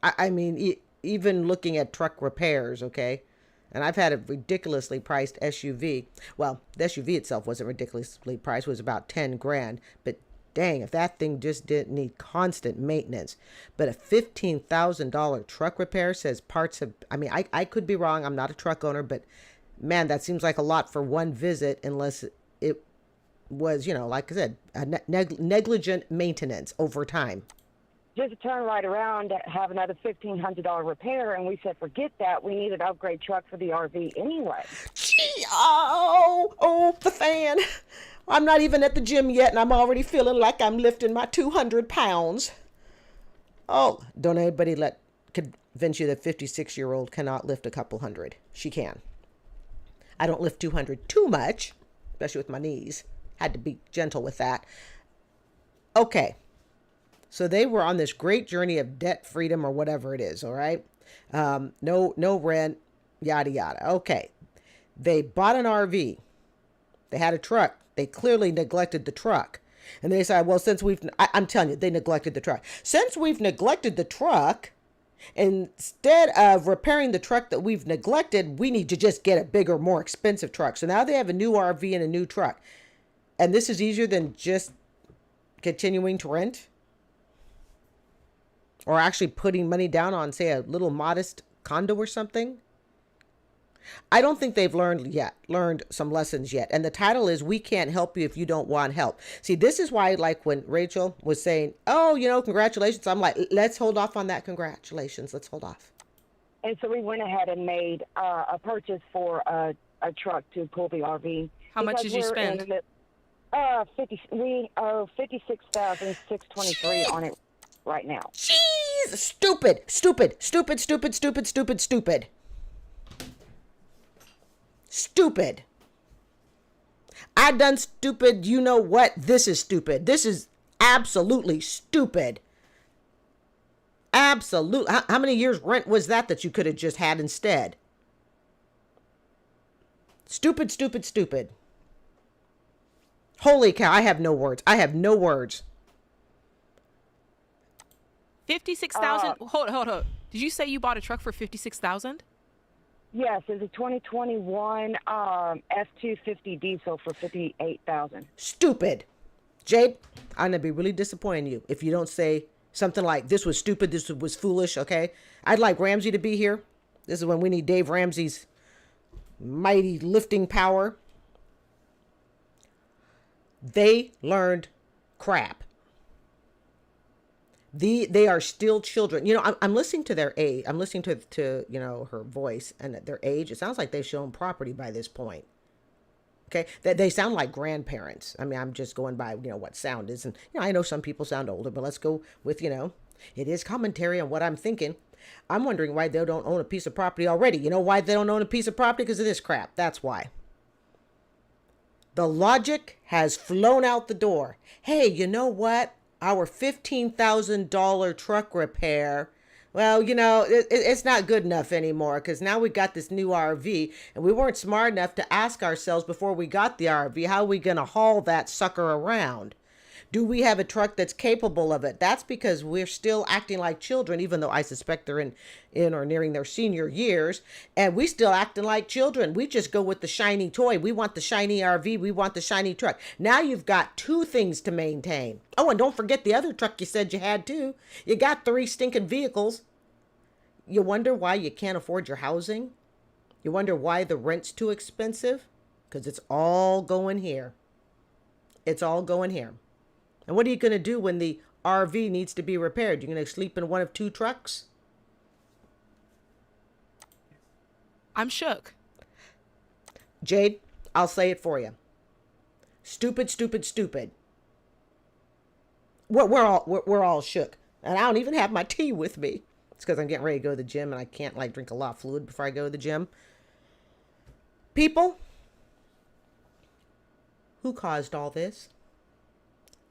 I mean, even looking at truck repairs, okay? And I've had a ridiculously priced SUV. Well, the SUV itself wasn't ridiculously priced. It was about 10 grand. But dang, if that thing just didn't need constant maintenance. But a $15,000 truck repair says parts of, I mean, I could be wrong. I'm not a truck owner, but man, that seems like a lot for one visit unless it was, like I said, a negligent maintenance over time. Just to turn right around, have another $1,500 repair, and we said, forget that. We need an upgrade truck for the RV anyway. Gee, the fan. I'm not even at the gym yet, and I'm already feeling like I'm lifting my 200 pounds. Oh, don't anybody convince you that 56-year-old cannot lift a couple hundred. She can. I don't lift 200 too much, especially with my knees. Had to be gentle with that. Okay. So they were on this great journey of debt freedom or whatever it is, all right? No rent, yada, yada. Okay. They bought an RV. They had a truck. They clearly neglected the truck. And they said, well, I'm telling you, they neglected the truck. Since we've neglected the truck, instead of repairing the truck that we've neglected, we need to just get a bigger, more expensive truck. So now they have a new RV and a new truck. And this is easier than just continuing to rent? Or actually putting money down on, say, a little modest condo or something? I don't think they've learned some lessons yet. And the title is, We Can't Help You If You Don't Want Help. See, this is why, like when Rachel was saying, oh, congratulations. I'm like, let's hold off on that congratulations. Let's hold off. And so we went ahead and made a purchase for a truck to pull the RV. How much did you spend? We owe $56,623 on it right now. Jeez, stupid. I done stupid. You know what? This is stupid. This is absolutely stupid. Absolute. How many years rent was that you could have just had instead? Stupid. Holy cow. I have no words. 56,000. Hold on. Did you say you bought a truck for 56,000? Yes, it's a 2021 F-250 diesel for 58,000. Stupid. Jade, I'm gonna be really disappointed in you if you don't say something like, this was stupid, this was foolish, okay? I'd like Ramsey to be here. This is when we need Dave Ramsey's mighty lifting power. They learned crap. They are still children. You know, I'm listening to their age. I'm listening to you know, her voice and their age. It sounds like they've shown property by this point. Okay, that they sound like grandparents. I mean, I'm just going by, you know, what sound is. And, you know, I know some people sound older, but let's go with, you know, it is commentary on what I'm thinking. I'm wondering why they don't own a piece of property already. You know why they don't own a piece of property? Because of this crap. That's why. The logic has flown out the door. Hey, you know what? Our $15,000 truck repair, well, you know, it's not good enough anymore because now we got this new RV and we weren't smart enough to ask ourselves before we got the RV, how are we going to haul that sucker around? Do we have a truck that's capable of it? That's because we're still acting like children, even though I suspect they're in or nearing their senior years, and we still acting like children. We just go with the shiny toy. We want the shiny RV. We want the shiny truck. Now you've got two things to maintain. Oh, and don't forget the other truck you said you had too. You got 3 stinking vehicles. You wonder why you can't afford your housing? You wonder why the rent's too expensive? Because it's all going here. It's all going here. And what are you going to do when the RV needs to be repaired? You're going to sleep in one of 2 trucks? I'm shook. Jade, I'll say it for you. Stupid, stupid, stupid. We're all shook. And I don't even have my tea with me. It's because I'm getting ready to go to the gym and I can't like drink a lot of fluid before I go to the gym. People, who caused all this?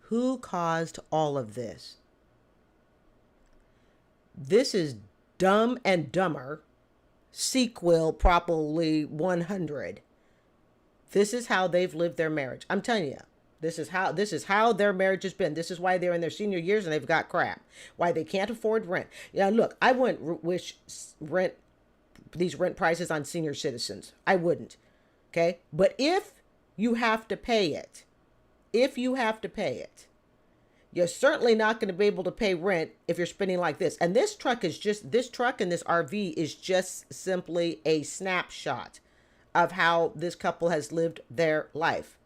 Who caused all of this? This is Dumb and Dumber, sequel probably 100. This is how they've lived their marriage. I'm telling you, this is how their marriage has been. This is why they're in their senior years and they've got crap. Why they can't afford rent. Yeah, look, I wouldn't wish these rent prices on senior citizens. I wouldn't. Okay? But if you have to pay it, you're certainly not going to be able to pay rent if you're spending like this. And this truck and this RV is just simply a snapshot of how this couple has lived their life.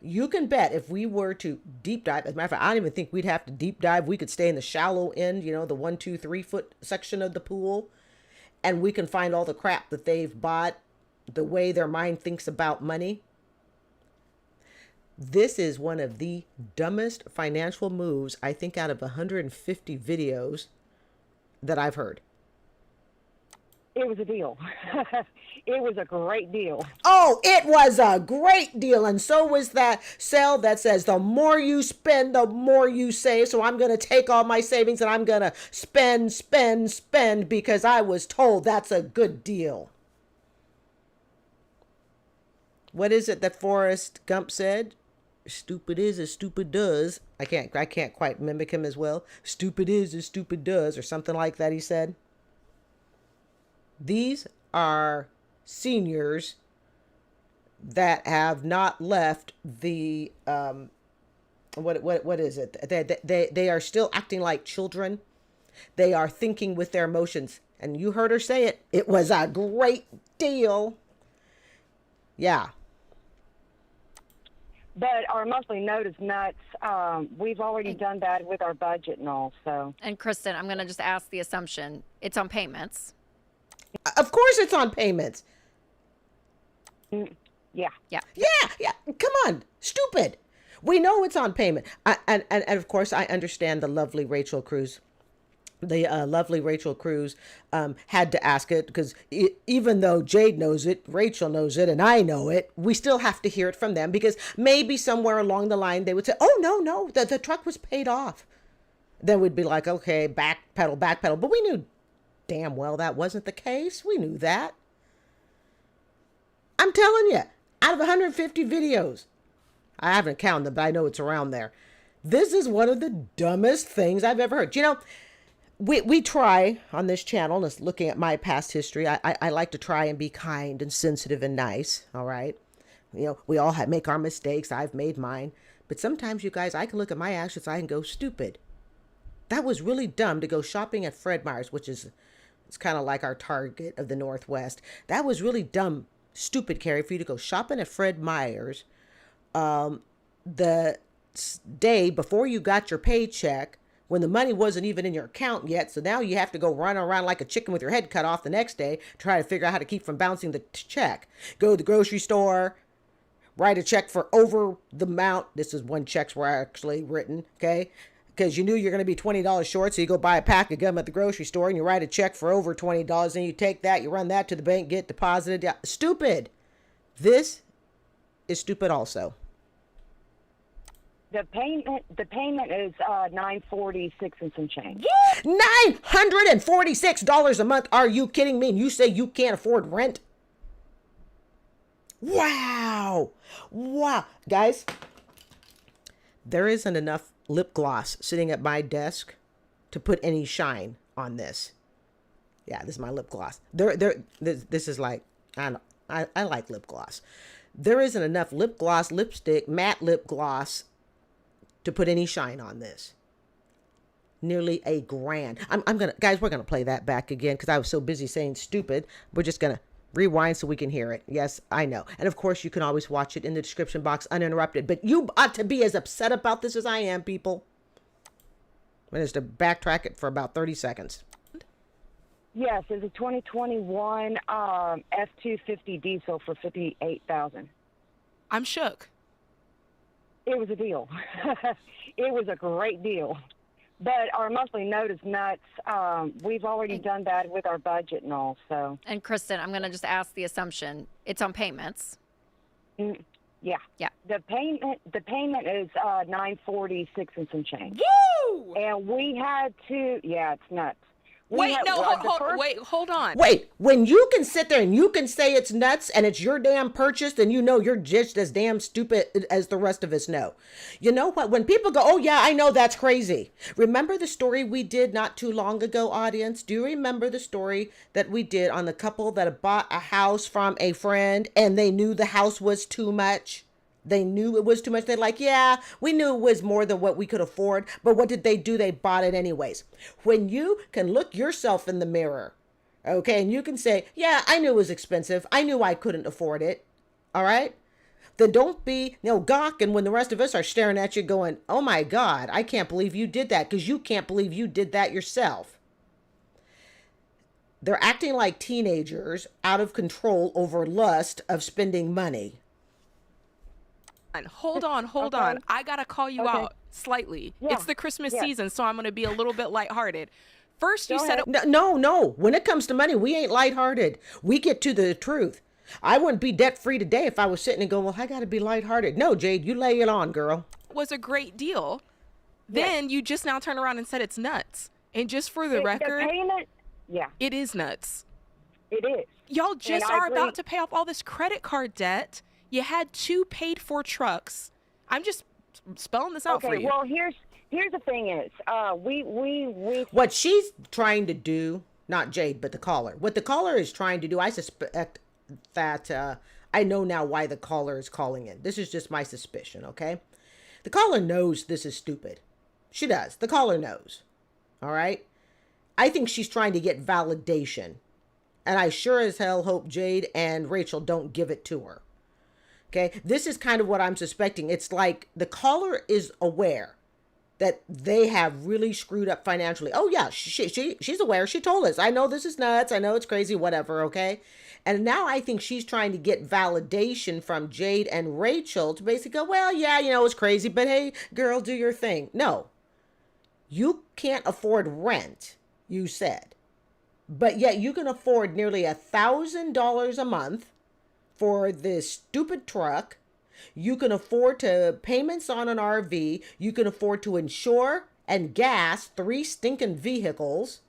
You can bet if we were to deep dive, as a matter of fact, I don't even think we'd have to deep dive. We could stay in the shallow end, you know, the 1, 2, 3 foot section of the pool, and we can find all the crap that they've bought, the way their mind thinks about money. This is one of the dumbest financial moves, I think, out of 150 videos that I've heard. It was a deal. It was a great deal. Oh, it was a great deal. And so was that sale that says the more you spend, the more you save. So I'm going to take all my savings and I'm going to spend because I was told that's a good deal. What is it that Forrest Gump said? Stupid is as stupid does. I can't quite mimic him as well. Stupid is as stupid does, or something like that, he said. These are seniors that have not left the what is it? They are still acting like children. They are thinking with their emotions. And you heard her say it. It was a great deal. Yeah. But our monthly note is nuts. We've already done that with our budget and all. So. And Kristen, I'm going to just ask the assumption. It's on payments. Of course it's on payments. Yeah. Come on. Stupid. We know it's on payment. And of course, I understand the lovely Rachel Cruz. Lovely Rachel Cruz had to ask it because even though Jade knows it, Rachel knows it, and I know it, we still have to hear it from them because maybe somewhere along the line they would say, oh, no, the truck was paid off. Then we'd be like, okay, backpedal. But we knew damn well that wasn't the case. We knew that. I'm telling you, out of 150 videos, I haven't counted them, but I know it's around there. This is one of the dumbest things I've ever heard. You know, we try on this channel, just looking at my past history, I like to try and be kind and sensitive and nice, all right? You know, we all make our mistakes. I've made mine. But sometimes, you guys, I can look at my actions, I can go, stupid. That was really dumb to go shopping at Fred Meyer's, which is It's kind of like our Target of the Northwest. That was really dumb, stupid, Carrie, for you to go shopping at Fred Meyer's the day before you got your paycheck, when the money wasn't even in your account yet. So now you have to go run around like a chicken with your head cut off the next day, try to figure out how to keep from bouncing the check. Go to the grocery store, write a check for over the amount. This is when checks were actually written, okay? Because you knew you're going to be $20 short, so you go buy a pack of gum at the grocery store and you write a check for over $20, and you take that, you run that to the bank, get deposited. Yeah, stupid. This is stupid also. The payment is $946 and some change. $946 a month. Are you kidding me? And you say you can't afford rent? Wow. Guys, there isn't enough lip gloss sitting at my desk to put any shine on this. Yeah, this is my lip gloss. This is like, I like lip gloss. There isn't enough lip gloss, lipstick, matte lip gloss to put any shine on this. Nearly $1,000. Guys, we're gonna play that back again because I was so busy saying stupid. We're just gonna rewind so we can hear it. Yes, I know. And of course, you can always watch it in the description box uninterrupted. But you ought to be as upset about this as I am, people. I'm just to backtrack it for about 30 seconds. Yes, it's a 2021 F-250 diesel for $58,000. I'm shook. It was a deal. It was a great deal. But our monthly note is nuts. We've already done that with our budget and all. So. And Kristen, I'm going to just ask the assumption it's on payments. Yeah. Yeah. The payment is $946 and some change. Woo! And we had to. Yeah, it's nuts. Hold on. Wait, when you can sit there and you can say it's nuts and it's your damn purchase, then you know you're just as damn stupid as the rest of us know. You know what? When people go, oh yeah, I know that's crazy. Remember the story we did not too long ago, audience? Do you remember the story that we did on the couple that bought a house from a friend and they knew the house was too much? They knew it was too much. They're like, yeah, we knew it was more than what we could afford. But what did they do? They bought it anyways. When you can look yourself in the mirror, okay, and you can say, yeah, I knew it was expensive. I knew I couldn't afford it. All right. Then don't be, gawking when the rest of us are staring at you going, oh my God, I can't believe you did that, because you can't believe you did that yourself. They're acting like teenagers out of control over lust of spending money. Hold on. I gotta call you out slightly. Yeah. It's the Christmas season, so I'm gonna be a little bit lighthearted. First, you said no. When it comes to money, we ain't lighthearted. We get to the truth. I wouldn't be debt free today if I was sitting and going, well, I gotta be lighthearted. No, Jade, you lay it on, girl. Was a great deal. Then you just now turn around and said it's nuts. And just for the record, the payment, it is nuts. It is. Y'all just are about to pay off all this credit card debt. You had 2 paid for trucks. I'm just spelling this out for you. Well, here's the thing is, we what she's trying to do, not Jade, but the caller. What the caller is trying to do, I suspect that I know now why the caller is calling in. This is just my suspicion, okay? The caller knows this is stupid. She does. The caller knows. All right? I think she's trying to get validation. And I sure as hell hope Jade and Rachel don't give it to her. Okay, this is kind of what I'm suspecting. It's like the caller is aware that they have really screwed up financially. Oh yeah, she's aware. She told us. I know this is nuts. I know it's crazy, whatever, okay? And now I think she's trying to get validation from Jade and Rachel to basically go, well, yeah, it's crazy, but hey, girl, do your thing. No, you can't afford rent, you said. But yet you can afford nearly $1,000 a month for this stupid truck. You can afford to payments on an RV. You can afford to insure and gas 3 stinking vehicles.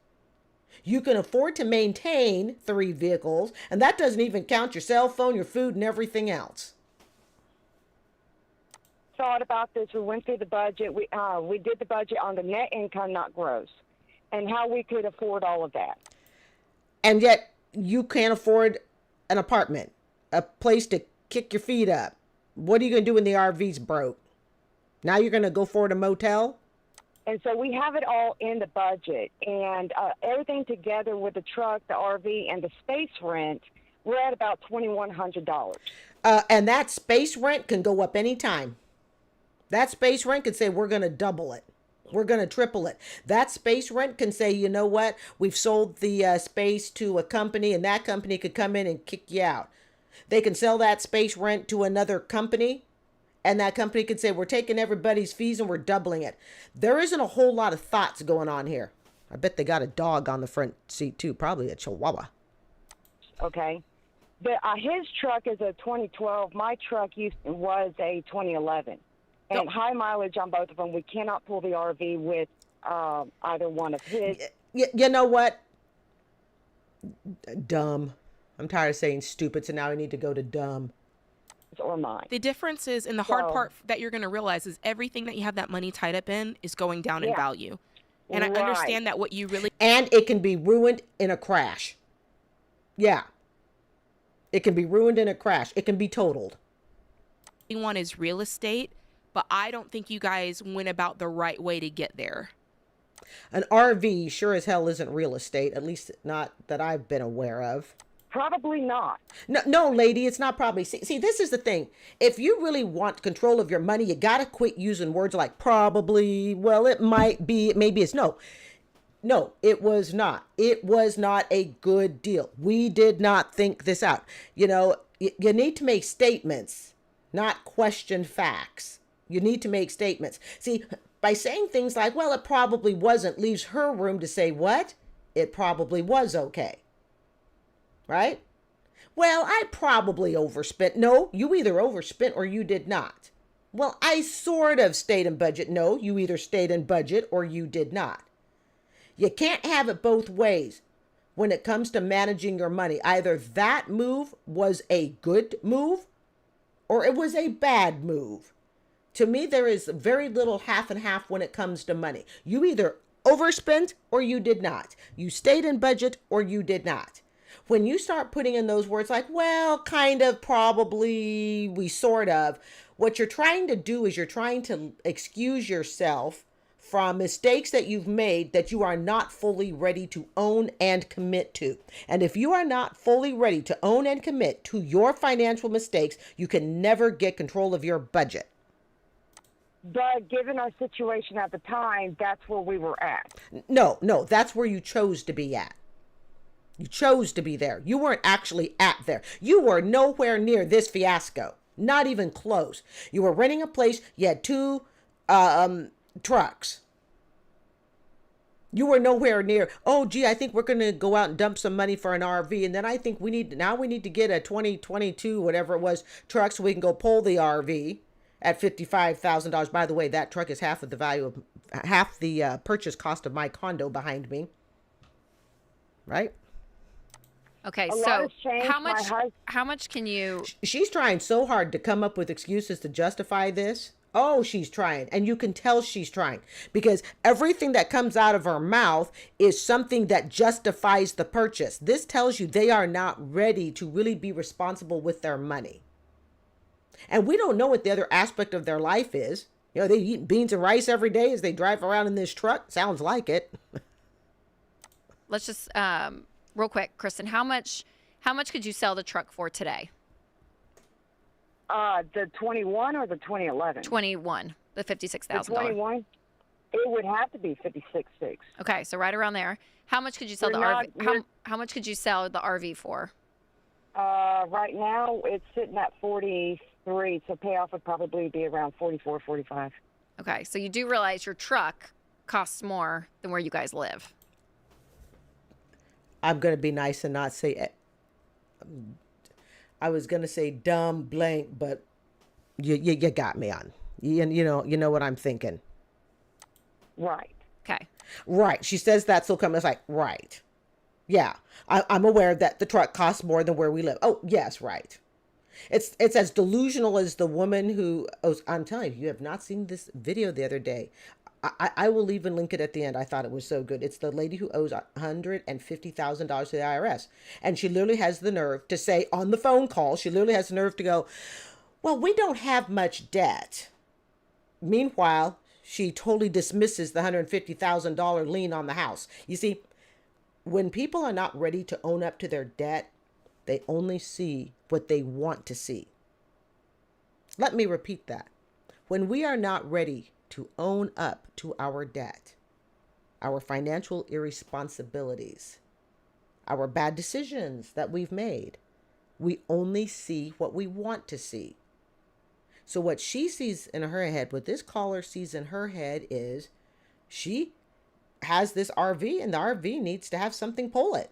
You can afford to maintain 3 vehicles. And that doesn't even count your cell phone, your food, and everything else. Thought about this. We went through the budget. We did the budget on the net income, not gross, and how we could afford all of that. And yet you can't afford an apartment, a place to kick your feet up. What are you going to do when the RV's broke? Now you're going to go for a motel? And so we have it all in the budget, and everything together with the truck, the RV, and the space rent, we're at about $2,100. And that space rent can go up anytime. That space rent can say, we're going to double it. We're going to triple it. That space rent can say, you know what? We've sold the space to a company, and that company could come in and kick you out. They can sell that space rent to another company, and that company could say, we're taking everybody's fees and we're doubling it. There isn't a whole lot of thoughts going on here. I bet they got a dog on the front seat too, probably a Chihuahua. Okay. His truck is a 2012. My truck was a 2011. And high mileage on both of them. We cannot pull the RV with either one of his. You know what? Dumb. I'm tired of saying stupid, so now I need to go to dumb. Or mine. The difference is, and the hard part that you're going to realize is everything that you have that money tied up in is going down in value. And I understand that what you really... And it can be ruined in a crash. Yeah. It can be ruined in a crash. It can be totaled. One is real estate, but I don't think you guys went about the right way to get there. An RV sure as hell isn't real estate, at least not that I've been aware of. Probably not. No, lady, it's not probably. See, this is the thing. If you really want control of your money, you got to quit using words like probably, well, it might be, maybe it's no. No, it was not. It was not a good deal. We did not think this out. You know, you need to make statements, not question facts. You need to make statements. See, by saying things like, well, it probably wasn't, leaves her room to say, what? It probably was okay. Right? Well, I probably overspent. No, you either overspent or you did not. Well, I sort of stayed in budget. No, you either stayed in budget or you did not. You can't have it both ways when it comes to managing your money. Either that move was a good move or it was a bad move. To me, there is very little half and half when it comes to money. You either overspent or you did not. You stayed in budget or you did not. When you start putting in those words like, well, kind of, probably, we sort of, what you're trying to do is you're trying to excuse yourself from mistakes that you've made that you are not fully ready to own and commit to. And if you are not fully ready to own and commit to your financial mistakes, you can never get control of your budget. But given our situation at the time, that's where we were at. No, that's where you chose to be at. You chose to be there. You weren't actually at there. You were nowhere near this fiasco. Not even close. You were renting a place. You had 2 trucks. You were nowhere near, oh, gee, I think we're going to go out and dump some money for an RV. And then I think we need to get a 2022, whatever it was, truck so we can go pull the RV at $55,000. By the way, that truck is half the purchase cost of my condo behind me. Right? Okay, so how much can you... She's trying so hard to come up with excuses to justify this. Oh, she's trying. And you can tell she's trying because everything that comes out of her mouth is something that justifies the purchase. This tells you they are not ready to really be responsible with their money. And we don't know what the other aspect of their life is. You know, they eat beans and rice every day as they drive around in this truck. Sounds like it. Let's just... real quick, Kristen, how much could you sell the truck for today? The 21 or the 2011? 21, the $56,000. The 21, it would have to be $56,600. Okay, so right around there. How much could you sell RV? How much could you sell the RV for? Right now, it's sitting at 43, so payoff would probably be around 44, 45. Okay, so you do realize your truck costs more than where you guys live. I'm going to be nice and not say it. I was going to say dumb blank, but you got me on. You know what I'm thinking. Right. Okay. Right. She says that, so come. It's like, right. Yeah. I'm aware that the truck costs more than where we live. Oh, yes, right. It's as delusional as the woman who, I'm telling you, you have not seen this video the other day. I will even link it at the end. I thought it was so good. It's the lady who owes $150,000 to the IRS. And she literally has the nerve to say on the phone call, she literally has the nerve to go, well, we don't have much debt. Meanwhile, she totally dismisses the $150,000 lien on the house. You see, when people are not ready to own up to their debt, they only see what they want to see. Let me repeat that. When we are not ready to own up to our debt, our financial irresponsibilities, our bad decisions that we've made, we only see what we want to see. So what she sees in her head, what this caller sees in her head is she has this RV and the RV needs to have something pull it.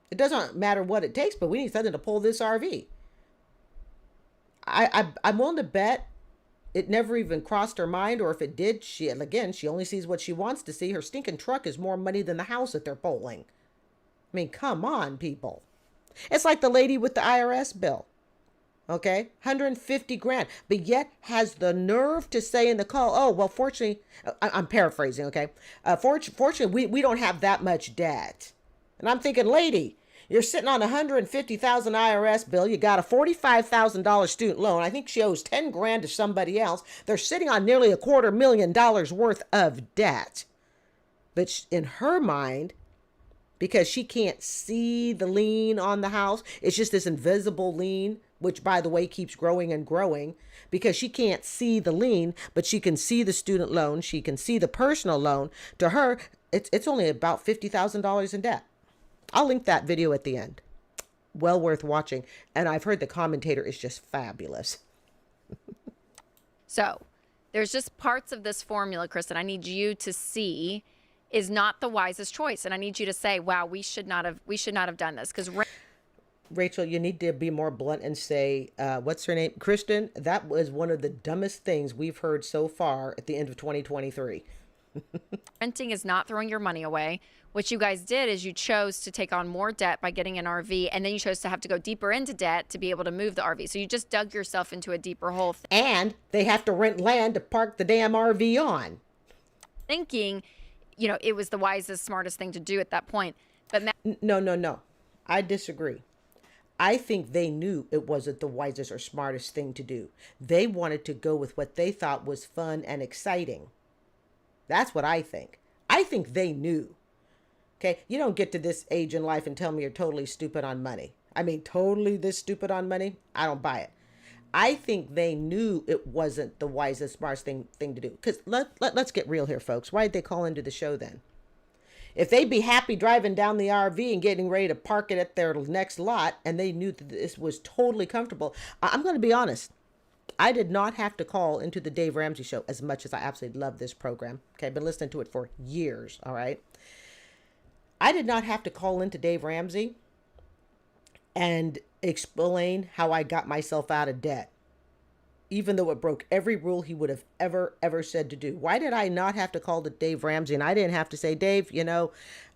It doesn't matter what it takes, but we need something to pull this RV. I'm willing to bet it never even crossed her mind, or if it did, she only sees what she wants to see. Her stinking truck is more money than the house that they're pulling. I mean, come on, people. It's like the lady with the IRS bill. Okay, 150 grand, but yet has the nerve to say in the call, oh, well, fortunately, I'm paraphrasing, okay? Fortunately, we don't have that much debt. And I'm thinking, lady, you're sitting on a $150,000 IRS bill. You got a $45,000 student loan. I think she owes 10 grand to somebody else. They're sitting on nearly $250,000 worth of debt. But in her mind, because she can't see the lien on the house, it's just this invisible lien, which, by the way, keeps growing and growing, because she can't see the lien, but she can see the student loan. She can see the personal loan. To her, it's only about $50,000 in debt. I'll link that video at the end. Well worth watching. And I've heard the commentator is just fabulous. So there's just parts of this formula, Kristen, I need you to see is not the wisest choice. And I need you to say, wow, we should not have done this. Because Rachel, you need to be more blunt and say, what's her name? Kristen, that was one of the dumbest things we've heard so far at the end of 2023. Renting is not throwing your money away. What you guys did is you chose to take on more debt by getting an RV, and then you chose to have to go deeper into debt to be able to move the RV. So you just dug yourself into a deeper hole. And they have to rent land to park the damn RV on. Thinking, you know, it was the wisest, smartest thing to do at that point. But No. I disagree. I think they knew it wasn't the wisest or smartest thing to do. They wanted to go with what they thought was fun and exciting. That's what I think. I think they knew. Okay, you don't get to this age in life and tell me you're totally stupid on money. I mean, totally this stupid on money? I don't buy it. I think they knew it wasn't the wisest, smartest thing to do. Because let's get real here, folks. Why did they call into the show then? If they'd be happy driving down the RV and getting ready to park it at their next lot, and they knew that this was totally comfortable, I'm going to be honest. I did not have to call into the Dave Ramsey show, as much as I absolutely love this program. Okay, I've been listening to it for years, all right? I did not have to call into Dave Ramsey and explain how I got myself out of debt, even though it broke every rule he would have ever said to do. Why did I not have to call to Dave Ramsey? And I didn't have to say, Dave,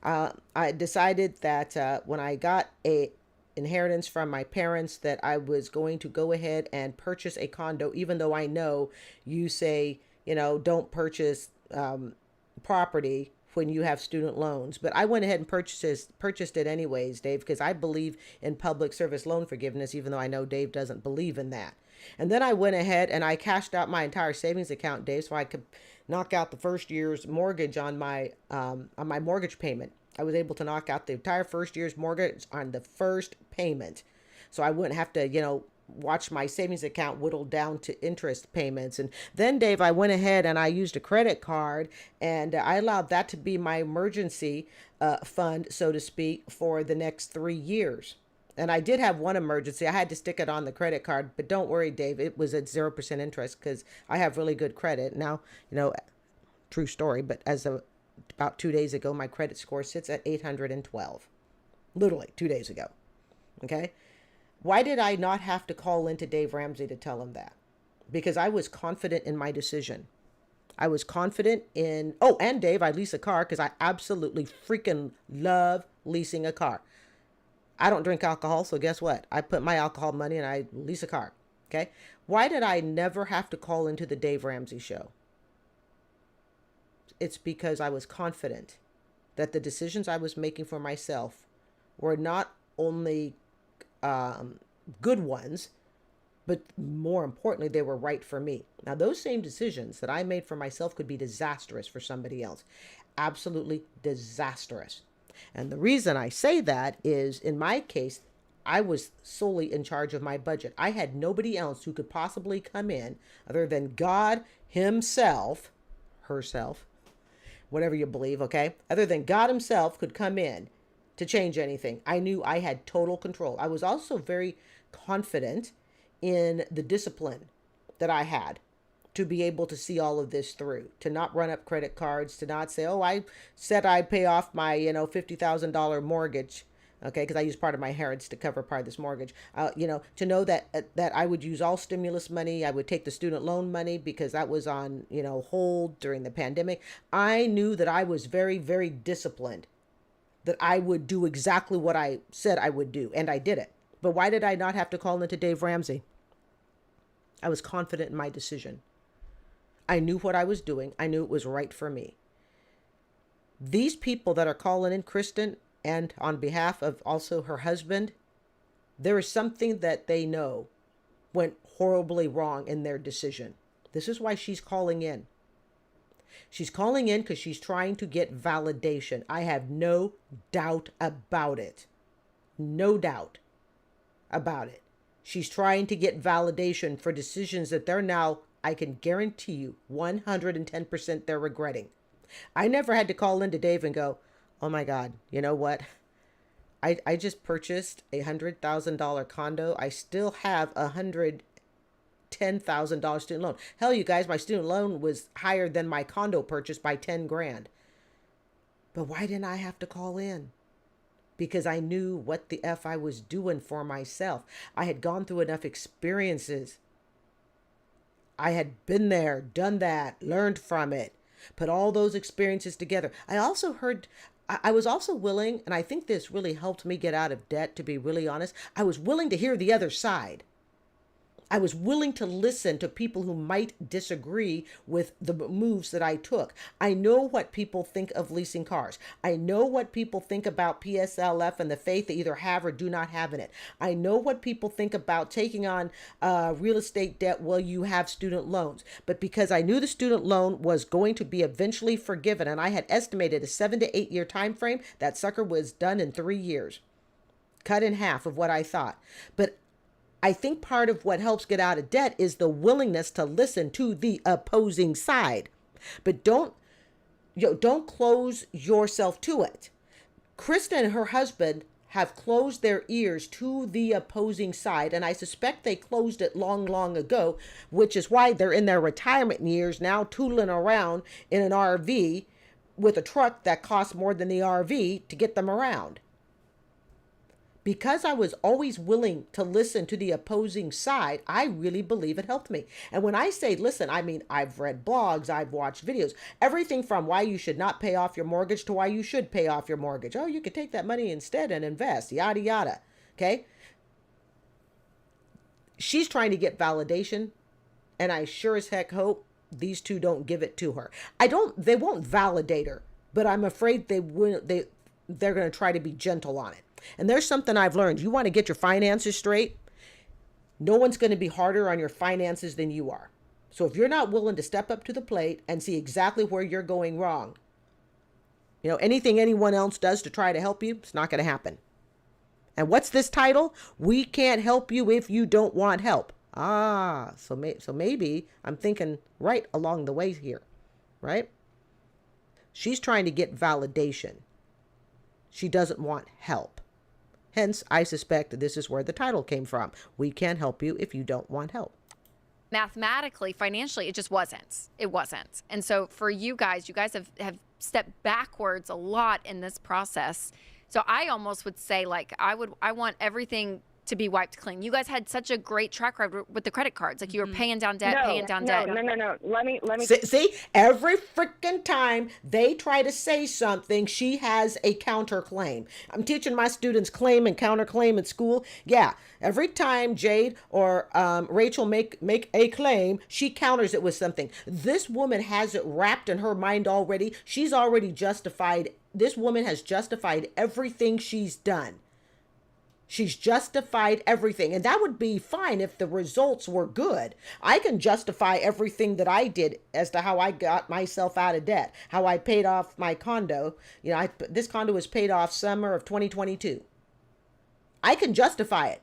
I decided that when I got a inheritance from my parents that I was going to go ahead and purchase a condo, even though I know you say, don't purchase property when you have student loans. But I went ahead and purchased it anyways, Dave, because I believe in public service loan forgiveness, even though I know Dave doesn't believe in that. And then I went ahead and I cashed out my entire savings account, Dave, so I could knock out the first year's mortgage on my mortgage payment. I was able to knock out the entire first year's mortgage on the first payment. So I wouldn't have to, watch my savings account whittle down to interest payments. And then, Dave, I went ahead and I used a credit card, and I allowed that to be my emergency fund, so to speak, for the next 3 years. And I did have one emergency. I had to stick it on the credit card, but don't worry, Dave, it was at 0% interest because I have really good credit. Now, true story, but as of about 2 days ago, my credit score sits at 812. Literally 2 days ago. Okay? Why did I not have to call into Dave Ramsey to tell him that? Because I was confident in my decision. I was confident in, and Dave, I lease a car because I absolutely freaking love leasing a car. I don't drink alcohol, so guess what? I put my alcohol money and I lease a car. Okay? Why did I never have to call into the Dave Ramsey show? It's because I was confident that the decisions I was making for myself were not only good ones, but more importantly, they were right for me. Now, those same decisions that I made for myself could be disastrous for somebody else. Absolutely disastrous. And the reason I say that is, in my case, I was solely in charge of my budget. I had nobody else who could possibly come in other than God himself, herself, whatever you believe, okay? Other than God himself could come in to change anything. I knew I had total control. I was also very confident in the discipline that I had to be able to see all of this through, to not run up credit cards, to not say, oh, I said I'd pay off my, $50,000 mortgage. Okay, because I used part of my inheritance to cover part of this mortgage. To know that I would use all stimulus money, I would take the student loan money because that was on, hold during the pandemic. I knew that I was very, very disciplined, that I would do exactly what I said I would do, and I did it. But why did I not have to call into Dave Ramsey? I was confident in my decision. I knew what I was doing. I knew it was right for me. These people that are calling in, Kristen, and on behalf of also her husband, there is something that they know went horribly wrong in their decision. This is why she's calling in. She's calling in because she's trying to get validation. I have no doubt about it. No doubt about it. She's trying to get validation for decisions that they're now, I can guarantee you, 110% they're regretting. I never had to call into Dave and go, oh my God, you know what? I just purchased $100,000 condo. I still have $110,000 student loan. Hell, you guys, my student loan was higher than my condo purchase by 10 grand. But why didn't I have to call in? Because I knew what the F I was doing for myself. I had gone through enough experiences. I had been there, done that, learned from it, put all those experiences together. I was also willing, and I think this really helped me get out of debt, to be really honest. I was willing to hear the other side. I was willing to listen to people who might disagree with the moves that I took. I know what people think of leasing cars. I know what people think about PSLF and the faith they either have or do not have in it. I know what people think about taking on real estate debt while you have student loans. But because I knew the student loan was going to be eventually forgiven, and I had estimated a 7 to 8 year time frame, that sucker was done in 3 years. Cut in half of what I thought. But I think part of what helps get out of debt is the willingness to listen to the opposing side. But don't close yourself to it. Krista and her husband have closed their ears to the opposing side, and I suspect they closed it long, long ago, which is why they're in their retirement years now tootling around in an RV with a truck that costs more than the RV to get them around. Because I was always willing to listen to the opposing side, I really believe it helped me. And when I say listen, I mean, I've read blogs, I've watched videos, everything from why you should not pay off your mortgage to why you should pay off your mortgage. Oh, you could take that money instead and invest, yada, yada. Okay. She's trying to get validation, and I sure as heck hope these two don't give it to her. They won't validate her, but I'm afraid they're going to try to be gentle on it. And there's something I've learned. You want to get your finances straight? No one's going to be harder on your finances than you are. So if you're not willing to step up to the plate and see exactly where you're going wrong, anything anyone else does to try to help you, it's not going to happen. And what's this title? We can't help you if you don't want help. So maybe I'm thinking right along the way here, right? She's trying to get validation. She doesn't want help. Hence, I suspect this is where the title came from. We can't help you if you don't want help. Mathematically, financially, it just wasn't. It wasn't. And so for you guys have stepped backwards a lot in this process. So I almost would say, I want everything to be wiped clean. You guys had such a great track record with the credit cards. Like you were paying down debt, No. Let me. See, every freaking time they try to say something, she has a counterclaim. I'm teaching my students claim and counterclaim at school. Yeah, every time Jade or Rachel make a claim, she counters it with something. This woman has it wrapped in her mind already. She's already justified. This woman has justified everything she's done. She's justified everything. And that would be fine if the results were good. I can justify everything that I did as to how I got myself out of debt, how I paid off my condo. You know, this condo was paid off summer of 2022. I can justify it.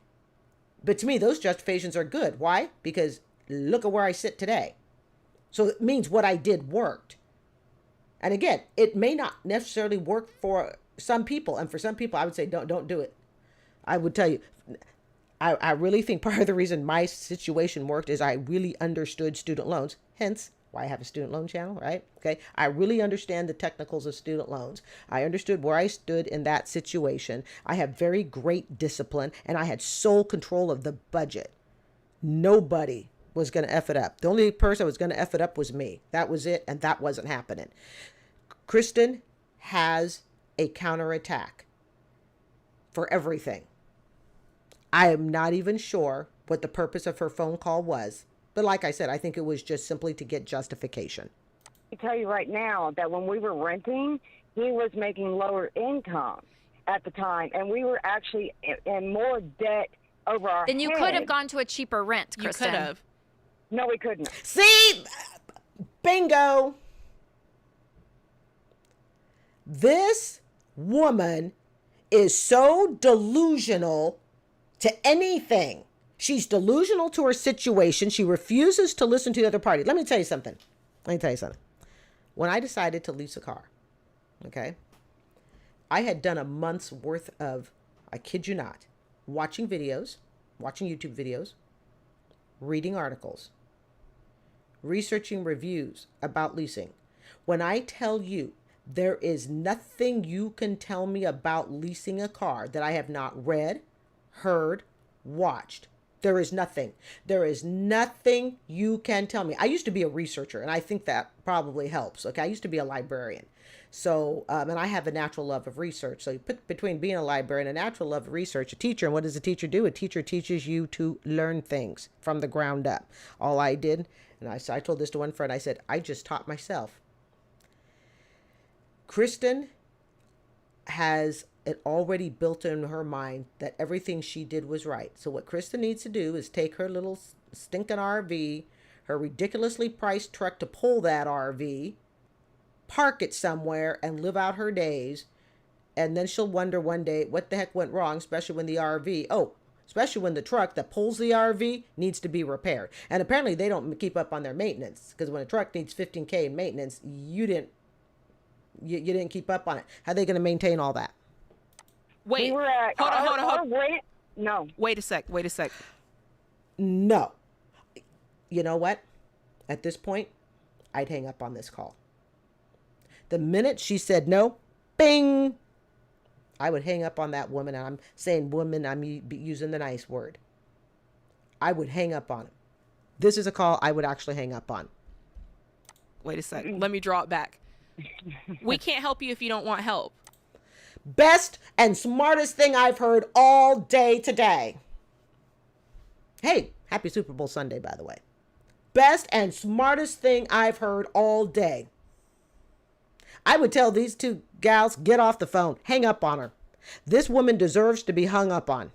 But to me, those justifications are good. Why? Because look at where I sit today. So it means what I did worked. And again, it may not necessarily work for some people. And for some people, I would say, don't do it. I would tell you, I really think part of the reason my situation worked is I really understood student loans. Hence why I have a student loan channel, right? Okay. I really understand the technicals of student loans. I understood where I stood in that situation. I have very great discipline, and I had sole control of the budget. Nobody was going to F it up. The only person that was going to F it up was me. That was it. And that wasn't happening. Kristen has a counterattack for everything. I am not even sure what the purpose of her phone call was. But like I said, I think it was just simply to get justification. I tell you right now that when we were renting, he was making lower income at the time, and we were actually in more debt over our Then you head. could have gone to a cheaper rent, Kristen. You could have. No, we couldn't. See? Bingo. This woman is so delusional to anything. She's delusional to her situation. She refuses to listen to the other party. Let me tell you something. When I decided to lease a car, okay, I had done a month's worth of, I kid you not, watching videos, watching YouTube videos, reading articles, researching reviews about leasing. When I tell you there is nothing you can tell me about leasing a car that I have not read, heard, watched. There is nothing. There is nothing you can tell me. I used to be a researcher, and I think that probably helps. Okay, I used to be a librarian. So, and I have a natural love of research. So you put between being a librarian and a natural love of research, a teacher, and what does a teacher do? A teacher teaches you to learn things from the ground up. All I did, and I told this to one friend, I said, I just taught myself. Kristen has it already built in her mind that everything she did was right. So what Kristen needs to do is take her little stinking RV, her ridiculously priced truck to pull that RV, park it somewhere and live out her days. And then she'll wonder one day what the heck went wrong, especially when the truck that pulls the RV needs to be repaired. And apparently they don't keep up on their maintenance, because when a truck needs $15,000 in maintenance, you didn't keep up on it. How are they going to maintain all that? Wait, We were at hold on. our rent. No. Wait a sec. No. You know what? At this point, I'd hang up on this call. The minute she said no, bing, I would hang up on that woman. And I'm saying woman, I'm using the nice word. I would hang up on him. This is a call I would actually hang up on. Wait a sec. Let me draw it back. We can't help you if you don't want help. Best and smartest thing I've heard all day today. Hey, happy Super Bowl Sunday, by the way. Best and smartest thing I've heard all day. I would tell these two gals, get off the phone, hang up on her. This woman deserves to be hung up on.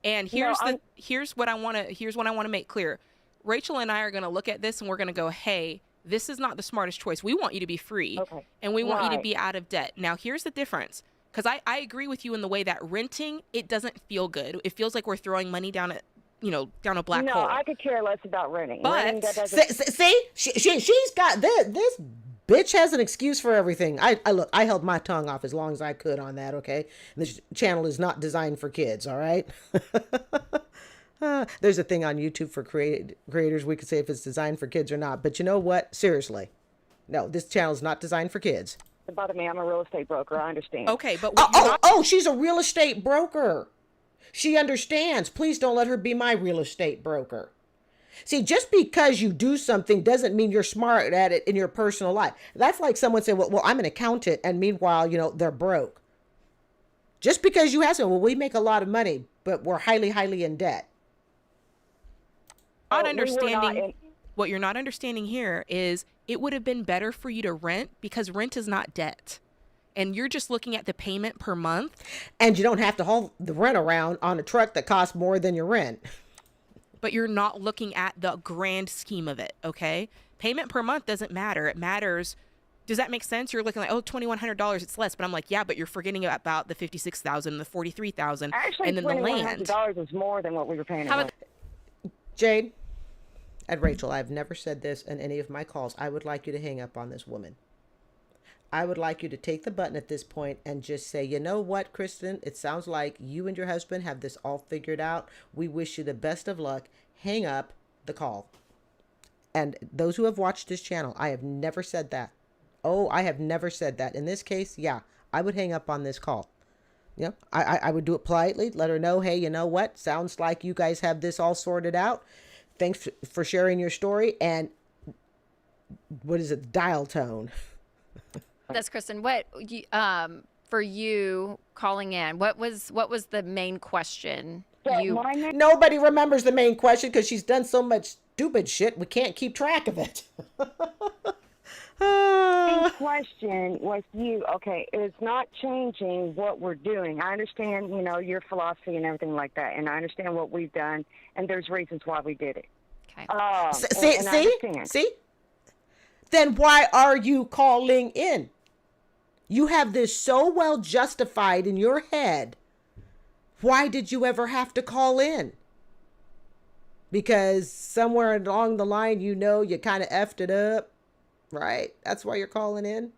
And here's what I want to make clear. Rachel and I are going to look at this and we're going to go, hey, this is not the smartest choice. We want you to be free, and we want you to be out of debt. Now, here's the difference, because I agree with you in the way that renting, it doesn't feel good. It feels like we're throwing money down a black hole. No, I could care less about renting. But she's got this bitch has an excuse for everything. I held my tongue off as long as I could on that. Okay, this channel is not designed for kids. All right. There's a thing on YouTube for creators. We could say if it's designed for kids or not. But you know what? Seriously. No, this channel is not designed for kids. About me, I'm a real estate broker. I understand. Okay, but... she's a real estate broker. She understands. Please don't let her be my real estate broker. See, just because you do something doesn't mean you're smart at it in your personal life. That's like someone saying, well, I'm an accountant, and meanwhile, they're broke. Just because you have some, well, we make a lot of money, but we're highly, highly in debt. What you're not understanding here is it would have been better for you to rent, because rent is not debt. and you're just looking at the payment per month. And you don't have to haul the rent around on a truck that costs more than your rent. But you're not looking at the grand scheme of it, okay? Payment per month doesn't matter. It matters. Does that make sense? You're looking like, oh, $2,100, it's less. But I'm like, yeah, but you're forgetting about the $56,000, the $43,000, and then the land. $2,100 is more than what we were paying. Jade and Rachel, I've never said this in any of my calls. I would like you to hang up on this woman. I would like you to take the button at this point and just say, you know what, Kristen, it sounds like you and your husband have this all figured out. We wish you the best of luck. Hang up the call. And those who have watched this channel, I have never said that. Oh, I have never said that. In this case, yeah, I would hang up on this call. Yeah, I would do it politely. Let her know, hey, you know what? Sounds like you guys have this all sorted out. Thanks for sharing your story. And what is it? Dial tone. That's Kristen. What for you calling in? What was the main question? Nobody remembers the main question because she's done so much stupid shit. We can't keep track of it. main question was it's not changing what we're doing. I understand, your philosophy and everything like that, and I understand what we've done, and there's reasons why we did it. Okay. See? Then why are you calling in? You have this so well justified in your head. Why did you ever have to call in? Because somewhere along the line, you kind of effed it up, right? That's why you're calling in.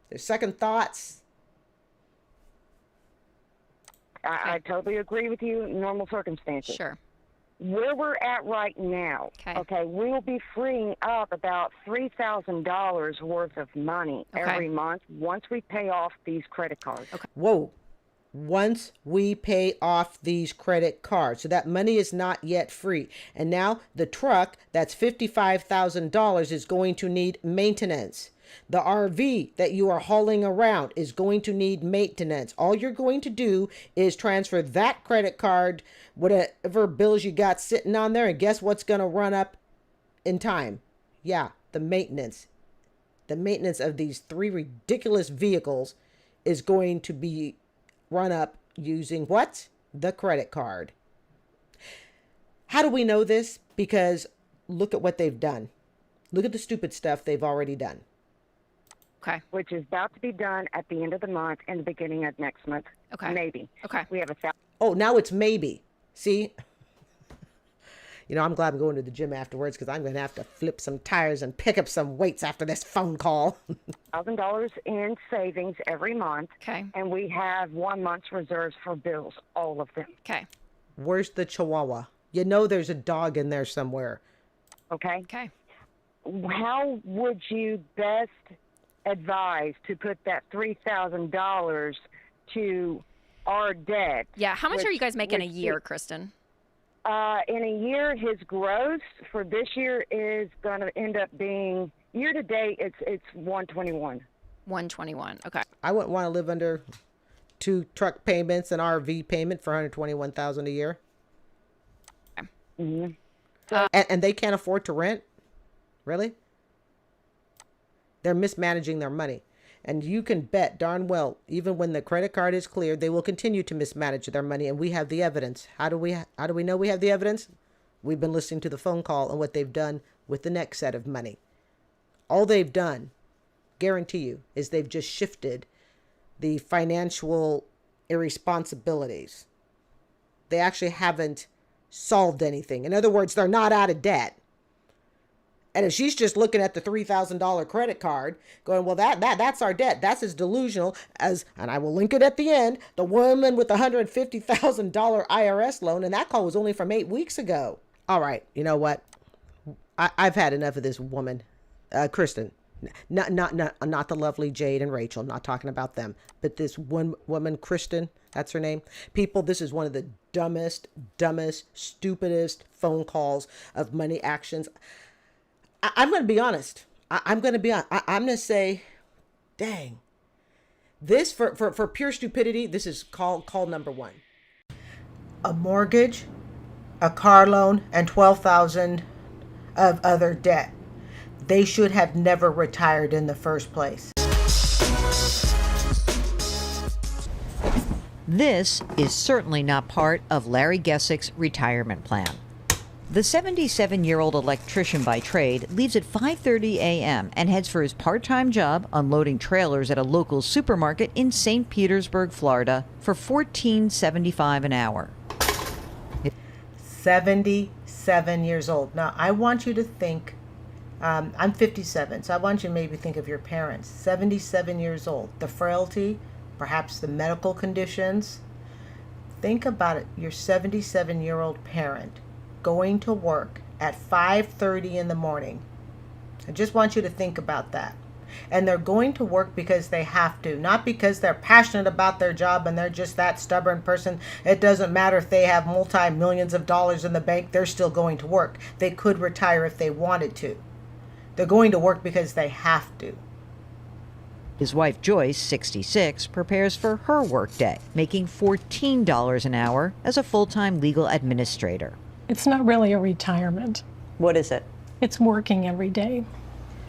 There's second thoughts. I totally agree with you. Normal circumstances. Sure. Where we're at right now, we'll be freeing up about $3,000 worth of money every month once we pay off these credit cards. Okay. Whoa. Once we pay off these credit cards. So that money is not yet free. And now the truck, that's $55,000, is going to need maintenance. The RV that you are hauling around is going to need maintenance. All you're going to do is transfer that credit card, whatever bills you got sitting on there, and guess what's going to run up in time? Yeah, the maintenance. The maintenance of these 3 ridiculous vehicles is going to be run up using what? The credit card. How do we know this? Because look at what they've done. Look at the stupid stuff they've already done. Okay. Which is about to be done at the end of the month and the beginning of next month. Okay. Maybe. Okay. We have Oh, now it's maybe. See? I'm glad I'm going to the gym afterwards because I'm going to have to flip some tires and pick up some weights after this phone call. $1,000 in savings every month. Okay. And we have 1 month's reserves for bills, all of them. Okay. Where's the Chihuahua? There's a dog in there somewhere. Okay. Okay. How would you best advise to put that $3,000 to our debt? Yeah. How much are you guys making a year, Kristen? In a year, his gross for this year is going to end up being, year to date, it's 121. 121. Okay. I wouldn't want to live under 2 truck payments and RV payment for $121,000 a year. Okay. Mm-hmm. And they can't afford to rent? Really? They're mismanaging their money. And you can bet darn well, even when the credit card is cleared, they will continue to mismanage their money. And we have the evidence. How do we know we have the evidence? We've been listening to the phone call and what they've done with the next set of money. All they've done, guarantee you, is they've just shifted the financial irresponsibilities. They actually haven't solved anything. In other words, they're not out of debt. And if she's just looking at the $3,000 credit card going, well, that's our debt. That's as delusional as, and I will link it at the end, the woman with the $150,000 IRS loan. And that call was only from 8 weeks ago. All right. You know what? I've had enough of this woman, Kristen, not the lovely Jade and Rachel. Not talking about them, but this one woman, Kristen, that's her name. People, this is one of the dumbest, stupidest phone calls of money actions. I'm going to be honest. I'm going to say, dang, this for pure stupidity, this is call number 1. A mortgage, a car loan, and $12,000 of other debt. They should have never retired in the first place. This is certainly not part of Larry Gessick's retirement plan. The 77-year-old electrician by trade leaves at 5:30 a.m. and heads for his part-time job unloading trailers at a local supermarket in St. Petersburg, Florida for $14.75 an hour. 77 years old. Now, I want you to think, I'm 57, so I want you to maybe think of your parents. 77 years old. The frailty, perhaps the medical conditions. Think about it. Your 77-year-old parent going to work at 5:30 in the morning. I just want you to think about that. And they're going to work because they have to, not because they're passionate about their job and they're just that stubborn person. It doesn't matter if they have multi-millions of dollars in the bank, they're still going to work. They could retire if they wanted to. They're going to work because they have to. His wife Joyce, 66, prepares for her workday, making $14 an hour as a full-time legal administrator. It's not really a retirement. What is it? It's working every day.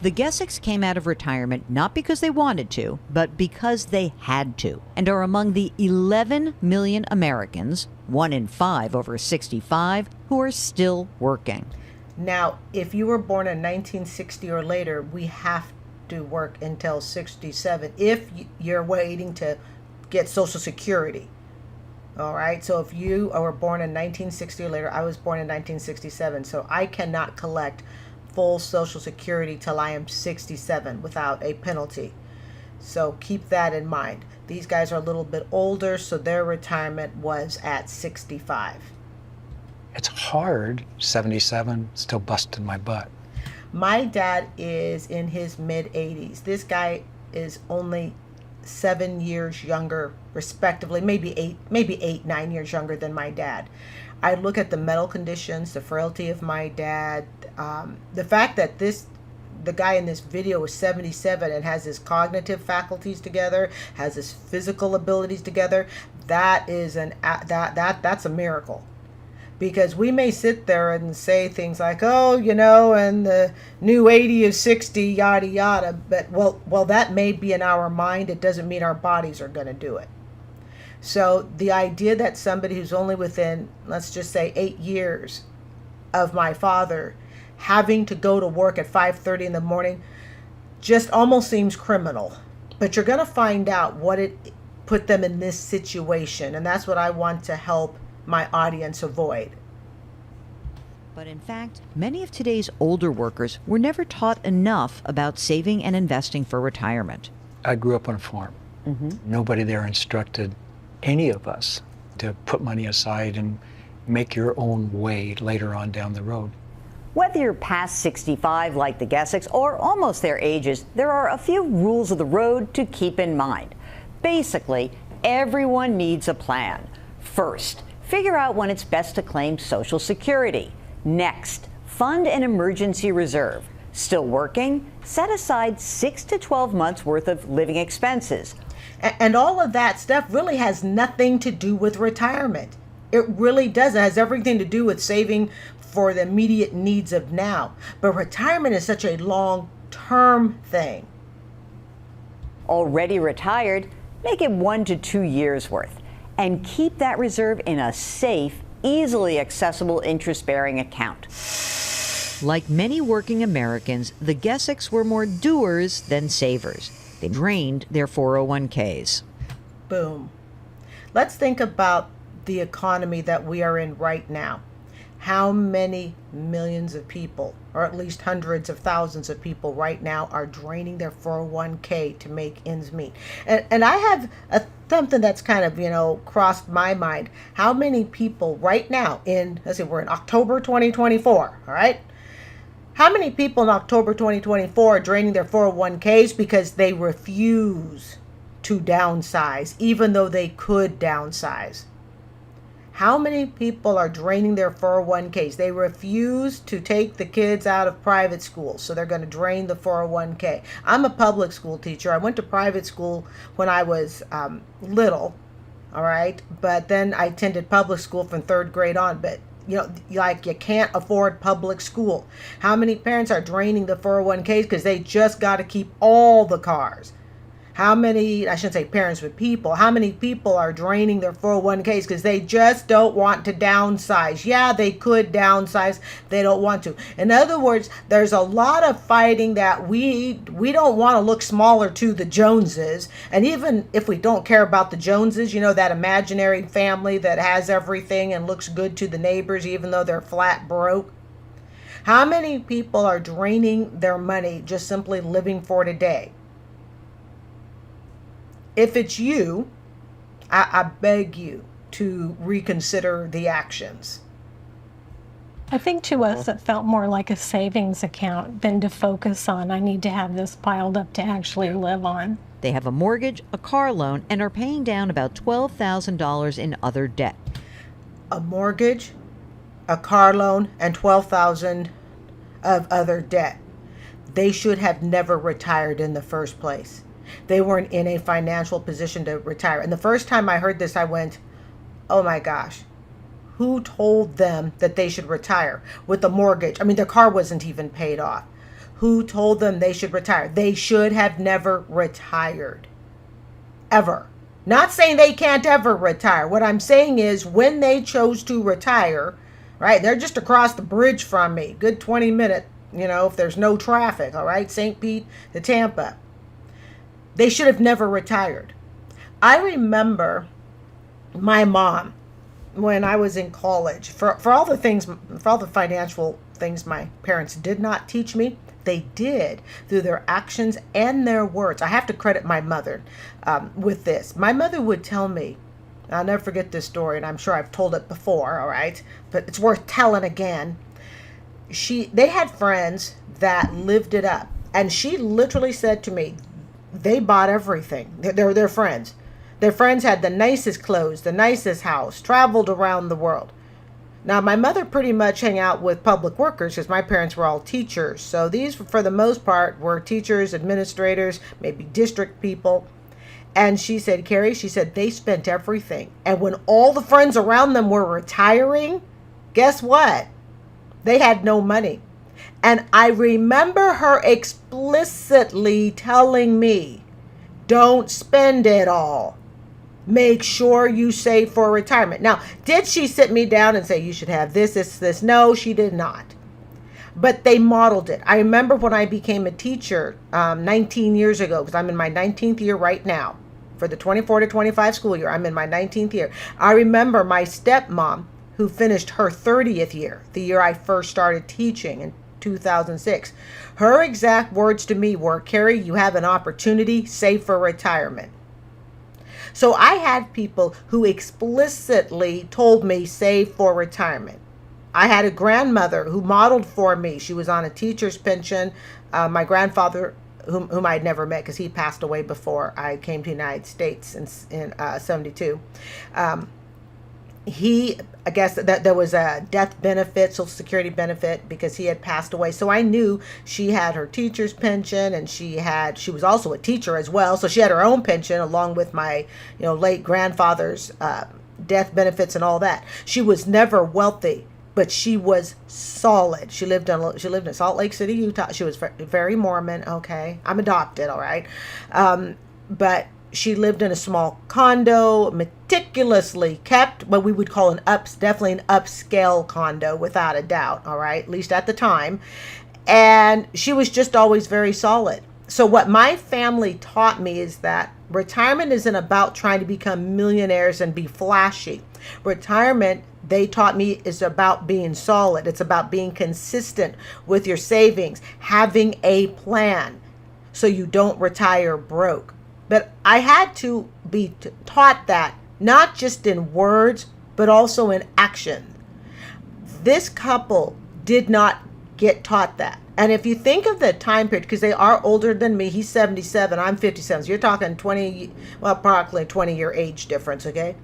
The Gessicks came out of retirement not because they wanted to, but because they had to, and are among the 11 million Americans, 1 in 5 over 65, who are still working. Now, if you were born in 1960 or later, we have to work until 67 if you're waiting to get Social Security. All right, so if you were born in 1960 or later, I was born in 1967, so I cannot collect full Social Security till I am 67 without a penalty. So keep that in mind. These guys are a little bit older, so their retirement was at 65. It's hard, 77, still busting my butt. My dad is in his mid-80s. This guy is only 7 years younger, respectively, maybe 8, 9 years younger than my dad. I look at the medical conditions, the frailty of my dad, the fact that the guy in this video is 77 and has his cognitive faculties together, has his physical abilities together. That is that's a miracle. Because we may sit there and say things like, oh, and the new 80 is 60, yada, yada. But, well, that may be in our mind. It doesn't mean our bodies are going to do it. So the idea that somebody who's only within, let's just say, 8 years of my father having to go to work at 5:30 in the morning just almost seems criminal. But you're going to find out what it put them in this situation. And that's what I want to help my audience avoid. But in fact, many of today's older workers were never taught enough about saving and investing for retirement. I grew up on a farm. Nobody there instructed any of us to put money aside and make your own way later on down the road. Whether you're past 65 like the Gessicks or almost their ages, there are a few rules of the road to keep in mind. Basically, everyone needs a plan. First, figure out when it's best to claim Social Security. Next, fund an emergency reserve. Still working? Set aside 6 to 12 months worth of living expenses. And all of that stuff really has nothing to do with retirement. It really does. It has everything to do with saving for the immediate needs of now. But retirement is such a long-term thing. Already retired? Make it 1 to 2 years worth. And keep that reserve in a safe, easily accessible interest-bearing account. Like many working Americans, the Gessicks were more doers than savers. They drained their 401ks. Boom. Let's think about the economy that we are in right now. How many millions of people, or at least hundreds of thousands of people right now, are draining their 401k to make ends meet? And I have something that's kind of, crossed my mind. How many people right now we're in October 2024, all right? How many people in October 2024 are draining their 401ks because they refuse to downsize, even though they could downsize? How many people are draining their 401ks? They refuse to take the kids out of private schools, so they're going to drain the 401k. I'm a public school teacher. I went to private school when I was little, all right? But then I attended public school from 3rd grade on. But, you can't afford public school. How many parents are draining the 401ks because they just got to keep all the cars? How many, I shouldn't say parents, but people, how many people are draining their 401ks because they just don't want to downsize? Yeah, they could downsize. They don't want to. In other words, there's a lot of fighting that we don't want to look smaller to the Joneses. And even if we don't care about the Joneses, you know, that imaginary family that has everything and looks good to the neighbors, even though they're flat broke. How many people are draining their money just simply living for today? If it's you, I beg you to reconsider the actions. I think to us it felt more like a savings account than to focus on, I need to have this piled up to actually live on. They have a mortgage, a car loan, and are paying down about $12,000 in other debt. A mortgage, a car loan, and $12,000 of other debt. They should have never retired in the first place. They weren't in a financial position to retire. And the first time I heard this, I went, oh my gosh, who told them that they should retire with a mortgage? I mean, their car wasn't even paid off. Who told them they should retire? They should have never retired. Ever. Not saying they can't ever retire. What I'm saying is when they chose to retire, right, they're just across the bridge from me. Good 20 minutes, you know, if there's no traffic, all right, St. Pete to Tampa. They should have never retired. I remember my mom when I was in college, for all the things, for all the financial things my parents did not teach me, they did through their actions and their words. I have to credit my mother with this. My mother would tell me, I'll never forget this story, and I'm sure I've told it before, all right, but it's worth telling again. They had friends that lived it up, and she literally said to me, they bought everything. They're friends. Their friends had the nicest clothes, the nicest house, traveled around the world. Now, my mother pretty much hung out with public workers because my parents were all teachers. So these, for the most part, were teachers, administrators, maybe district people. And she said, Carrie, she said, they spent everything. And when all the friends around them were retiring, guess what? They had no money. And I remember her explicitly telling me, don't spend it all. Make sure you save for retirement. Now, did she sit me down and say, you should have this, this, this? No, she did not. But they modeled it. I remember when I became a teacher 19 years ago, because I'm in my 19th year right now. For the 24 to 25 school year, I'm in my 19th year. I remember my stepmom, who finished her 30th year, the year I first started teaching in 2006. Her exact words to me were, Carrie, you have an opportunity, save for retirement. So I had people who explicitly told me save for retirement. I had a grandmother who modeled for me. She was on a teacher's pension. My grandfather, whom I had never met because he passed away before I came to the United States in 72. I guess that there was a death benefit, Social Security benefit, because he had passed away. So I knew she had her teacher's pension, and she was also a teacher as well. So she had her own pension along with my, late grandfather's death benefits and all that. She was never wealthy, but she was solid. She lived in Salt Lake City, Utah. She was very Mormon. Okay, I'm adopted, all right, but she lived in a small condo, meticulously kept, what we would call definitely an upscale condo, without a doubt, all right, at least at the time. And she was just always very solid. So what my family taught me is that retirement isn't about trying to become millionaires and be flashy. Retirement, they taught me, is about being solid. It's about being consistent with your savings, having a plan so you don't retire broke. But I had to be taught that, not just in words, but also in action. This couple did not get taught that. And if you think of the time period, because they are older than me, he's 77, I'm 57, so you're talking approximately 20-year age difference, okay?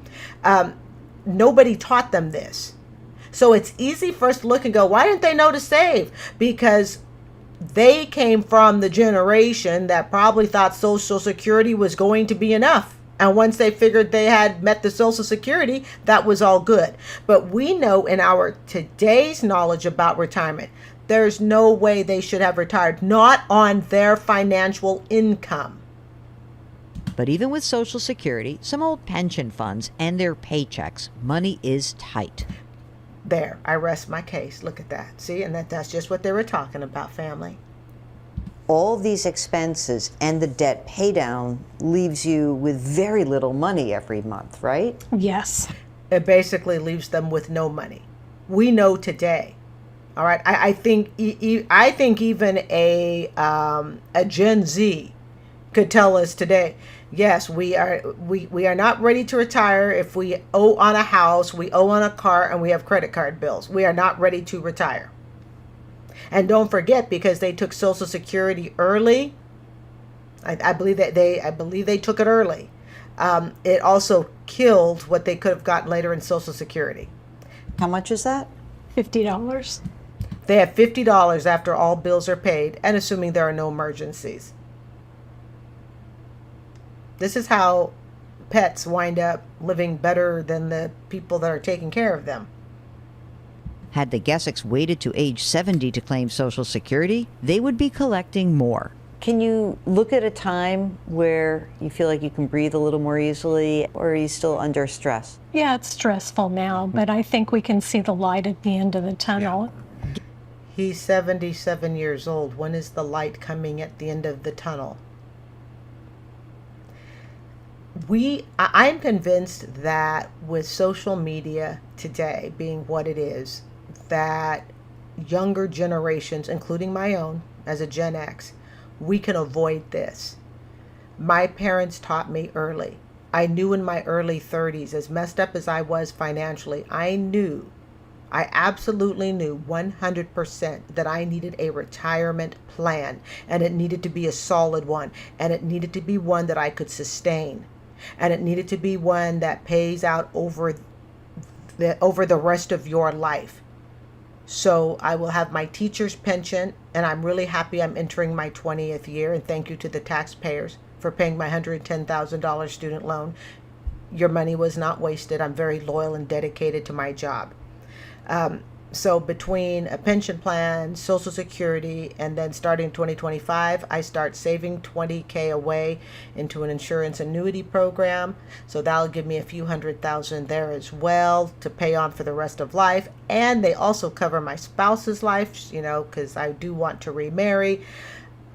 Nobody taught them this. So it's easy for us to look and go, why didn't they know to save? Because they came from the generation that probably thought Social Security was going to be enough. And once they figured they had met the Social Security, that was all good. But we know in our today's knowledge about retirement, there's no way they should have retired, not on their financial income. But even with Social Security, some old pension funds, and their paychecks, money is tight. There, I rest my case. Look at that. See, and that's just what they were talking about, family. All these expenses and the debt pay down leaves you with very little money every month, right? Yes. It basically leaves them with no money. We know today. All right. I think even a Gen Z could tell us today, yes, we are not ready to retire if we owe on a house, we owe on a car, and we have credit card bills. We are not ready to retire. And don't forget, because they took Social Security early, I believe they took it early. It also killed what they could have gotten later in Social Security. How much is that? $50. They have $50 after all bills are paid, and assuming there are no emergencies. This is how pets wind up living better than the people that are taking care of them. Had the Gessics waited to age 70 to claim Social Security, they would be collecting more. Can you look at a time where you feel like you can breathe a little more easily, or are you still under stress? Yeah, it's stressful now, but I think we can see the light at the end of the tunnel. He's 77 years old. When is the light coming at the end of the tunnel? I'm convinced that with social media today being what it is, that younger generations, including my own as a Gen X, we can avoid this. My parents taught me early. I knew in my early 30s, as messed up as I was financially, I absolutely knew 100% that I needed a retirement plan, and it needed to be a solid one, and it needed to be one that I could sustain, and it needed to be one that pays out over the rest of your life. So I will have my teacher's pension, and I'm really happy I'm entering my 20th year, and thank you to the taxpayers for paying my $110,000 student loan. Your money was not wasted. I'm very loyal and dedicated to my job. So between a pension plan, Social Security, and then starting 2025, I start saving $20K away into an insurance annuity program. So that'll give me a few $100,000 there as well to pay on for the rest of life. And they also cover my spouse's life, because I do want to remarry.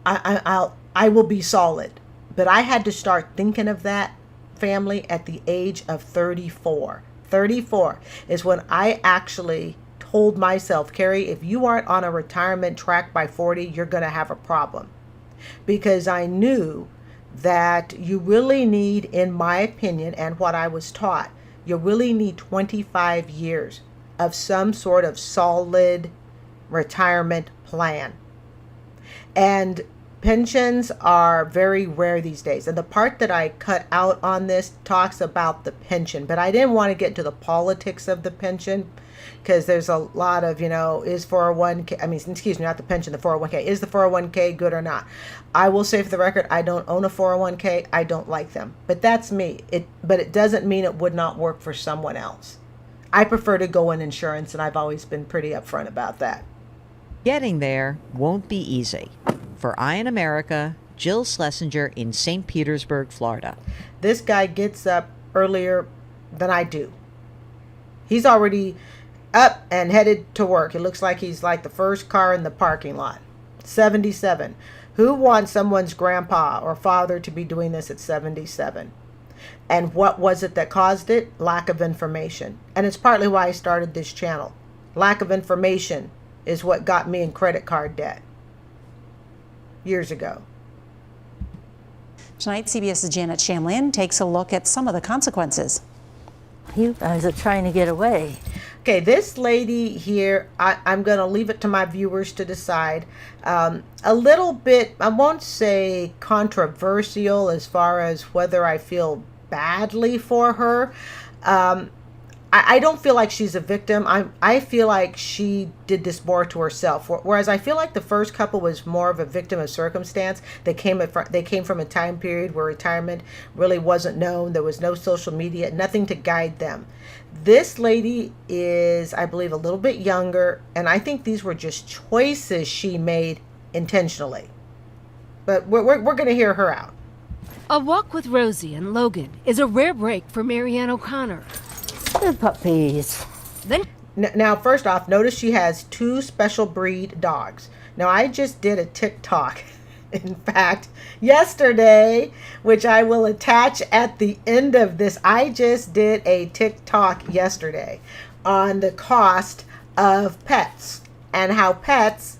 I will be solid. But I had to start thinking of that, family, at the age of 34. 34 is when I actually told myself, Carrie, if you aren't on a retirement track by 40, you're going to have a problem. Because I knew that you really need, in my opinion, and what I was taught, you really need 25 years of some sort of solid retirement plan. And pensions are very rare these days. And the part that I cut out on this talks about the pension, but I didn't want to get into the politics of the pension, because there's a lot of, is 401k, not the pension, the 401k. Is the 401k good or not? I will say for the record, I don't own a 401k. I don't like them. But that's me. But it doesn't mean it would not work for someone else. I prefer to go in insurance, and I've always been pretty upfront about that. Getting there won't be easy. For Eye in America, Jill Schlesinger in St. Petersburg, Florida. This guy gets up earlier than I do. He's already up and headed to work. It looks like he's like the first car in the parking lot. 77. Who wants someone's grandpa or father to be doing this at 77? And what was it that caused it? Lack of information. And it's partly why I started this channel. Lack of information is what got me in credit card debt years ago. Tonight, CBS's Janet Shamlian takes a look at some of the consequences. You guys are trying to get away. Okay, this lady here, I'm going to leave it to my viewers to decide. A little bit, I won't say controversial as far as whether I feel badly for her. I don't feel like she's a victim. I feel like she did this more to herself. Whereas I feel like the first couple was more of a victim of circumstance. They came from a time period where retirement really wasn't known. There was no social media, nothing to guide them. This lady is, I believe, a little bit younger, and I think these were just choices she made intentionally. But we're going to hear her out. A walk with Rosie and Logan is a rare break for Marianne O'Connor. The puppies. Then Now, first off, notice she has 2 special breed dogs. Now, I just did a TikTok, in fact, yesterday, which I will attach at the end of this. I just did a TikTok yesterday on the cost of pets and how pets,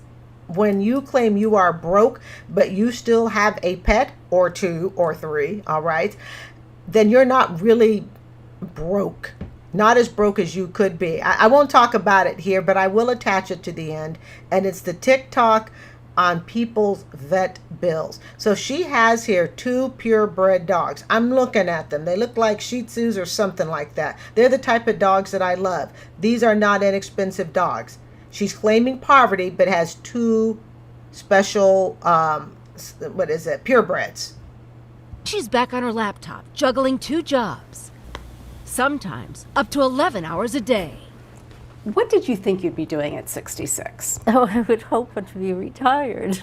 when you claim you are broke, but you still have a pet or 2 or 3, all right, then you're not really broke. Not as broke as you could be. I won't talk about it here, but I will attach it to the end. And it's the TikTok on people's vet bills. So she has here 2 purebred dogs. I'm looking at them. They look like Shih Tzus or something like that. They're the type of dogs that I love. These are not inexpensive dogs. She's claiming poverty, but has 2 special, purebreds. she's back on her laptop, juggling 2 jobs. Sometimes up to 11 hours a day. What did you think you'd be doing at 66? Oh, I would hope to be retired.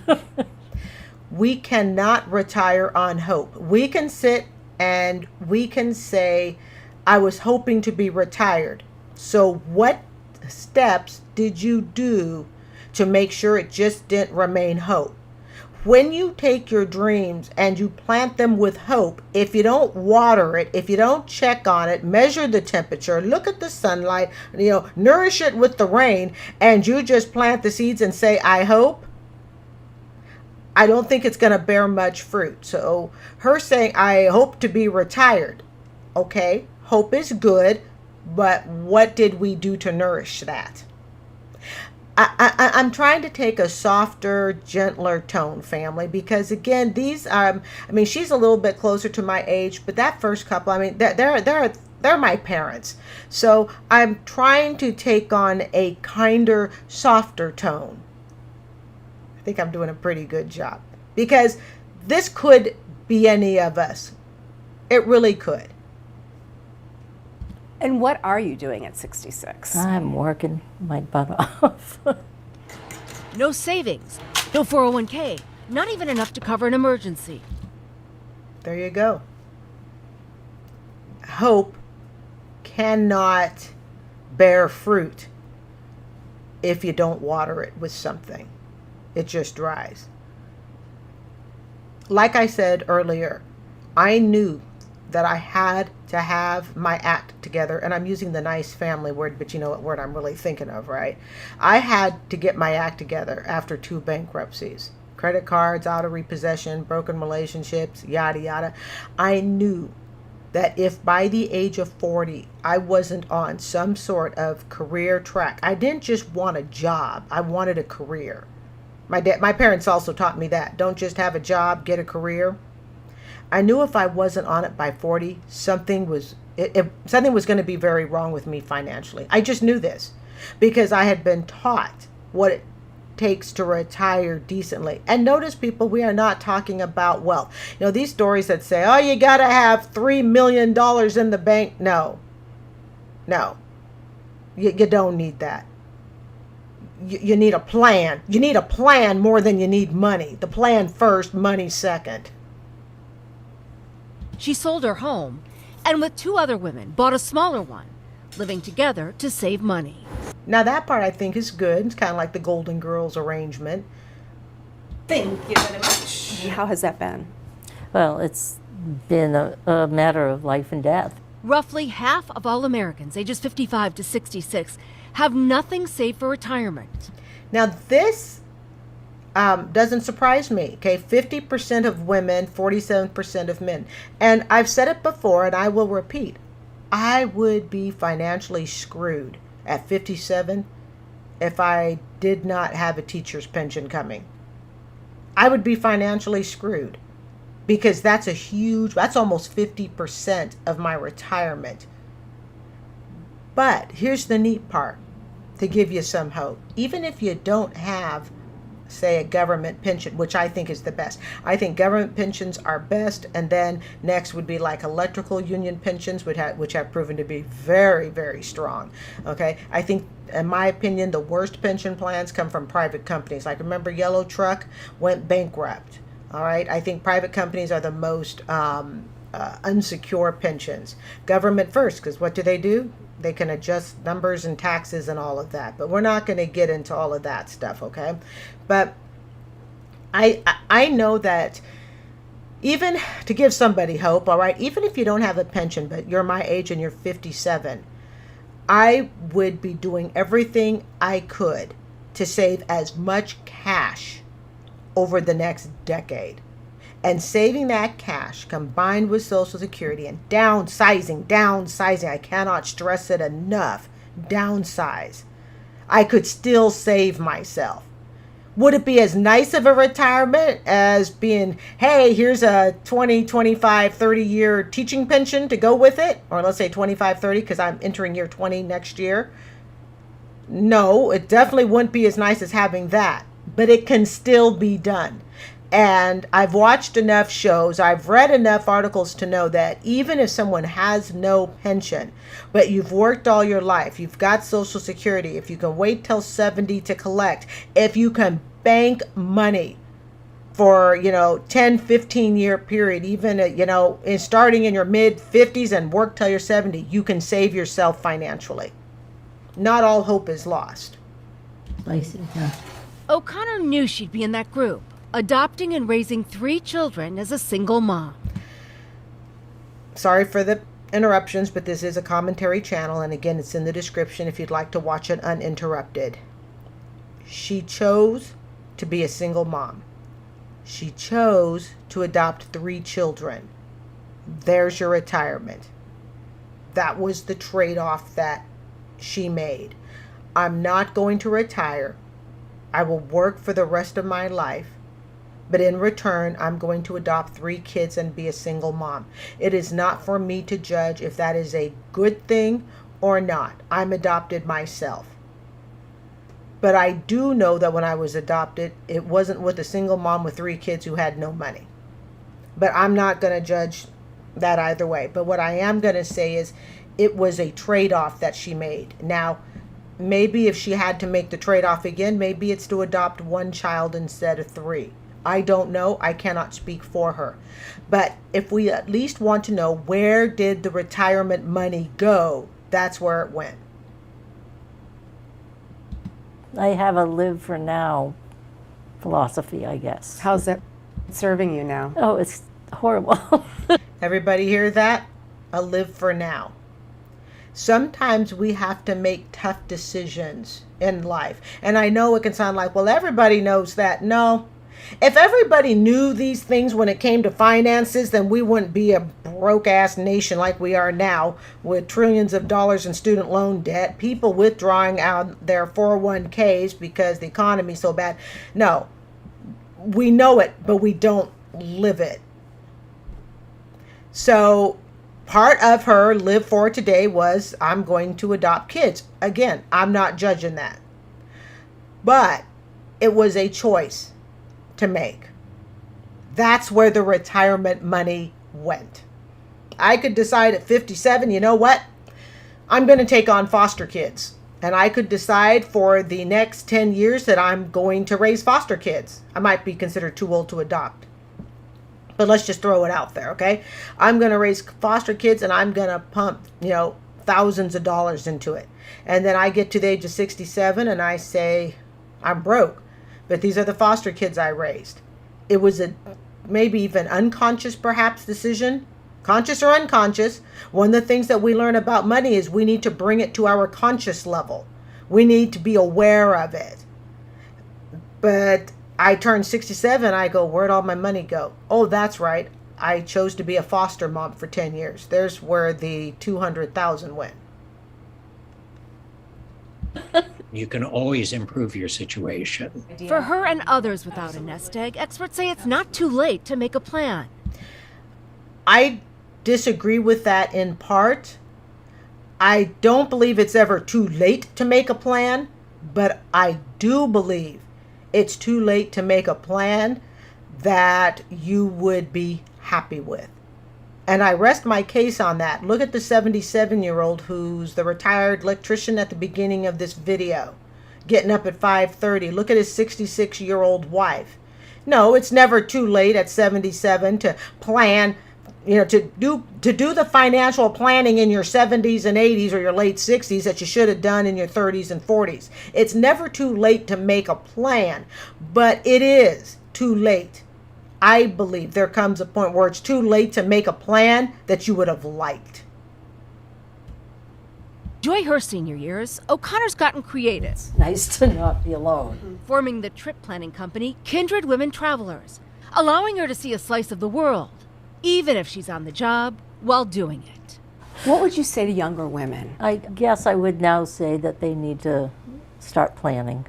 We cannot retire on hope. We can sit and we can say, I was hoping to be retired. So what steps did you do to make sure it just didn't remain hope? When you take your dreams and you plant them with hope, if you don't water it, if you don't check on it, measure the temperature, look at the sunlight, nourish it with the rain, and you just plant the seeds and say, I hope, I don't think it's going to bear much fruit. So her saying, I hope to be retired. Okay, hope is good, but what did we do to nourish that? I'm trying to take a softer, gentler tone, family, because again, these she's a little bit closer to my age, but that first couple, they're my parents. So I'm trying to take on a kinder, softer tone. I think I'm doing a pretty good job, because this could be any of us. It really could. And what are you doing at 66? I'm working my butt off. No savings, no 401k, not even enough to cover an emergency. There you go. Hope cannot bear fruit if you don't water it with something. It just dries. Like I said earlier, I knew that I had to have my act together, and I'm using the nice family word, but you know what word I'm really thinking of, right? I had to get my act together after 2 bankruptcies. Credit cards, out of repossession, broken relationships, yada yada. I knew that if by the age of 40 I wasn't on some sort of career track, I didn't just want a job, I wanted a career. My parents also taught me that. Don't just have a job, get a career. I knew if I wasn't on it by 40, something was going to be very wrong with me financially. I just knew this because I had been taught what it takes to retire decently. And notice, people, we are not talking about wealth. These stories that say, oh, you got to have $3 million in the bank. No. You don't need that. You need a plan. You need a plan more than you need money. The plan first, money second. She sold her home and with 2 other women bought a smaller one, living together to save money. Now that part I think is good. It's kind of like the Golden Girls arrangement. Thank you very much. How has that been? Well, it's been a matter of life and death. Roughly half of all Americans ages 55 to 66 have nothing saved for retirement. Now this doesn't surprise me. Okay, 50% of women, 47% of men. And I've said it before and I will repeat. I would be financially screwed at 57 if I did not have a teacher's pension coming. I would be financially screwed because that's almost 50% of my retirement. But here's the neat part to give you some hope. Even if you don't have, say, a government pension, which I think is the best. I think government pensions are best, and then next would be like electrical union pensions, which have proven to be very, very strong. Okay, I think, in my opinion, the worst pension plans come from private companies. Like, remember Yellow Truck went bankrupt. All right. I think private companies are the most unsecure pensions. Government first, because what do? They can adjust numbers and taxes and all of that. But we're not going to get into all of that stuff, okay? But I know that even to give somebody hope, all right, even if you don't have a pension, but you're my age and you're 57, I would be doing everything I could to save as much cash over the next decade. And saving that cash combined with Social Security and downsizing, I cannot stress it enough, downsize, I could still save myself. Would it be as nice of a retirement as being, hey, here's a 20, 25, 30-year teaching pension to go with it? Or let's say 25, 30, because I'm entering year 20 next year. No, it definitely wouldn't be as nice as having that. But it can still be done. And I've watched enough shows, I've read enough articles to know that even if someone has no pension, but you've worked all your life, you've got Social Security, if you can wait till 70 to collect, if you can bank money for, 10, 15-year period, even, starting in your mid-50s and work till you're 70, you can save yourself financially. Not all hope is lost. O'Connor knew she'd be in that group, adopting and raising 3 children as a single mom. Sorry for the interruptions, but this is a commentary channel, and again, it's in the description if you'd like to watch it uninterrupted. She chose to be a single mom. She chose to adopt 3 children. There's your retirement. That was the trade-off that she made. I'm not going to retire. I will work for the rest of my life. But in return, I'm going to adopt 3 kids and be a single mom. It is not for me to judge if that is a good thing or not. I'm adopted myself. But I do know that when I was adopted, it wasn't with a single mom with 3 kids who had no money. But I'm not going to judge that either way. But what I am going to say is it was a trade-off that she made. Now, maybe if she had to make the trade-off again, maybe it's to adopt 1 child instead of 3. I don't know. I cannot speak for her. But if we at least want to know where did the retirement money go, that's where it went. I have a live for now philosophy, I guess. How's that serving you now? Oh, it's horrible. Everybody hear that? A live for now. Sometimes we have to make tough decisions in life. And I know it can sound like, well, everybody knows that. No. If everybody knew these things when it came to finances, then we wouldn't be a broke-ass nation like we are now with trillions of dollars in student loan debt, people withdrawing out their 401ks because the economy's so bad. No, we know it, but we don't live it. So part of her live for today was, I'm going to adopt kids. Again, I'm not judging that. But it was a choice to make. That's where the retirement money went. I could decide at 57, you know what? I'm going to take on foster kids. And I could decide for the next 10 years that I'm going to raise foster kids. I might be considered too old to adopt. But let's just throw it out there, okay? I'm going to raise foster kids and I'm going to pump, thousands of dollars into it. And then I get to the age of 67 and I say, I'm broke. But these are the foster kids I raised. It was a maybe even unconscious, perhaps, decision. Conscious or unconscious. One of the things that we learn about money is we need to bring it to our conscious level. We need to be aware of it. But I turned 67. I go, where'd all my money go? Oh, that's right. I chose to be a foster mom for 10 years. There's where the $200,000 went. You can always improve your situation. For her and others without a nest egg, experts say it's not too late to make a plan. I disagree with that in part. I don't believe it's ever too late to make a plan, but I do believe it's too late to make a plan that you would be happy with. And I rest my case on that. Look at the 77-year-old who's the retired electrician at the beginning of this video, getting up at 5:30. Look at his 66-year-old wife No, it's never too late at 77 to plan, to do the financial planning in your 70s and 80s or your late 60s that you should have done in your 30s and 40s. It's never too late to make a plan, but it is too late. I believe there comes a point where it's too late to make a plan that you would have liked. Enjoy her senior years, O'Connor's gotten creative. It's nice to not be alone. Forming the trip planning company, Kindred Women Travelers, allowing her to see a slice of the world, even if she's on the job while doing it. What would you say to younger women? I guess I would now say that they need to start planning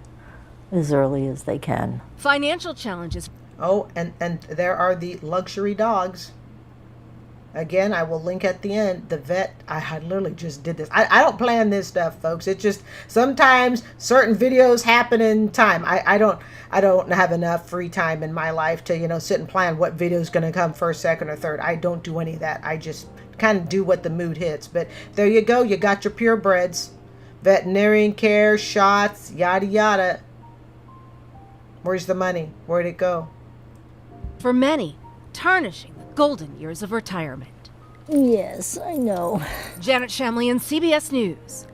as early as they can. Financial challenges. Oh, and there are the luxury dogs. Again, I will link at the end. The vet, I literally just did this. I don't plan this stuff, folks. It's just sometimes certain videos happen in time. I don't have enough free time in my life to, sit and plan what video is going to come first, second, or third. I don't do any of that. I just kind of do what the mood hits. But there you go. You got your purebreds. Veterinarian care, shots, yada, yada. Where's the money? Where'd it go? For many, tarnishing the golden years of retirement. Yes, I know. Janet Shamlian, CBS News.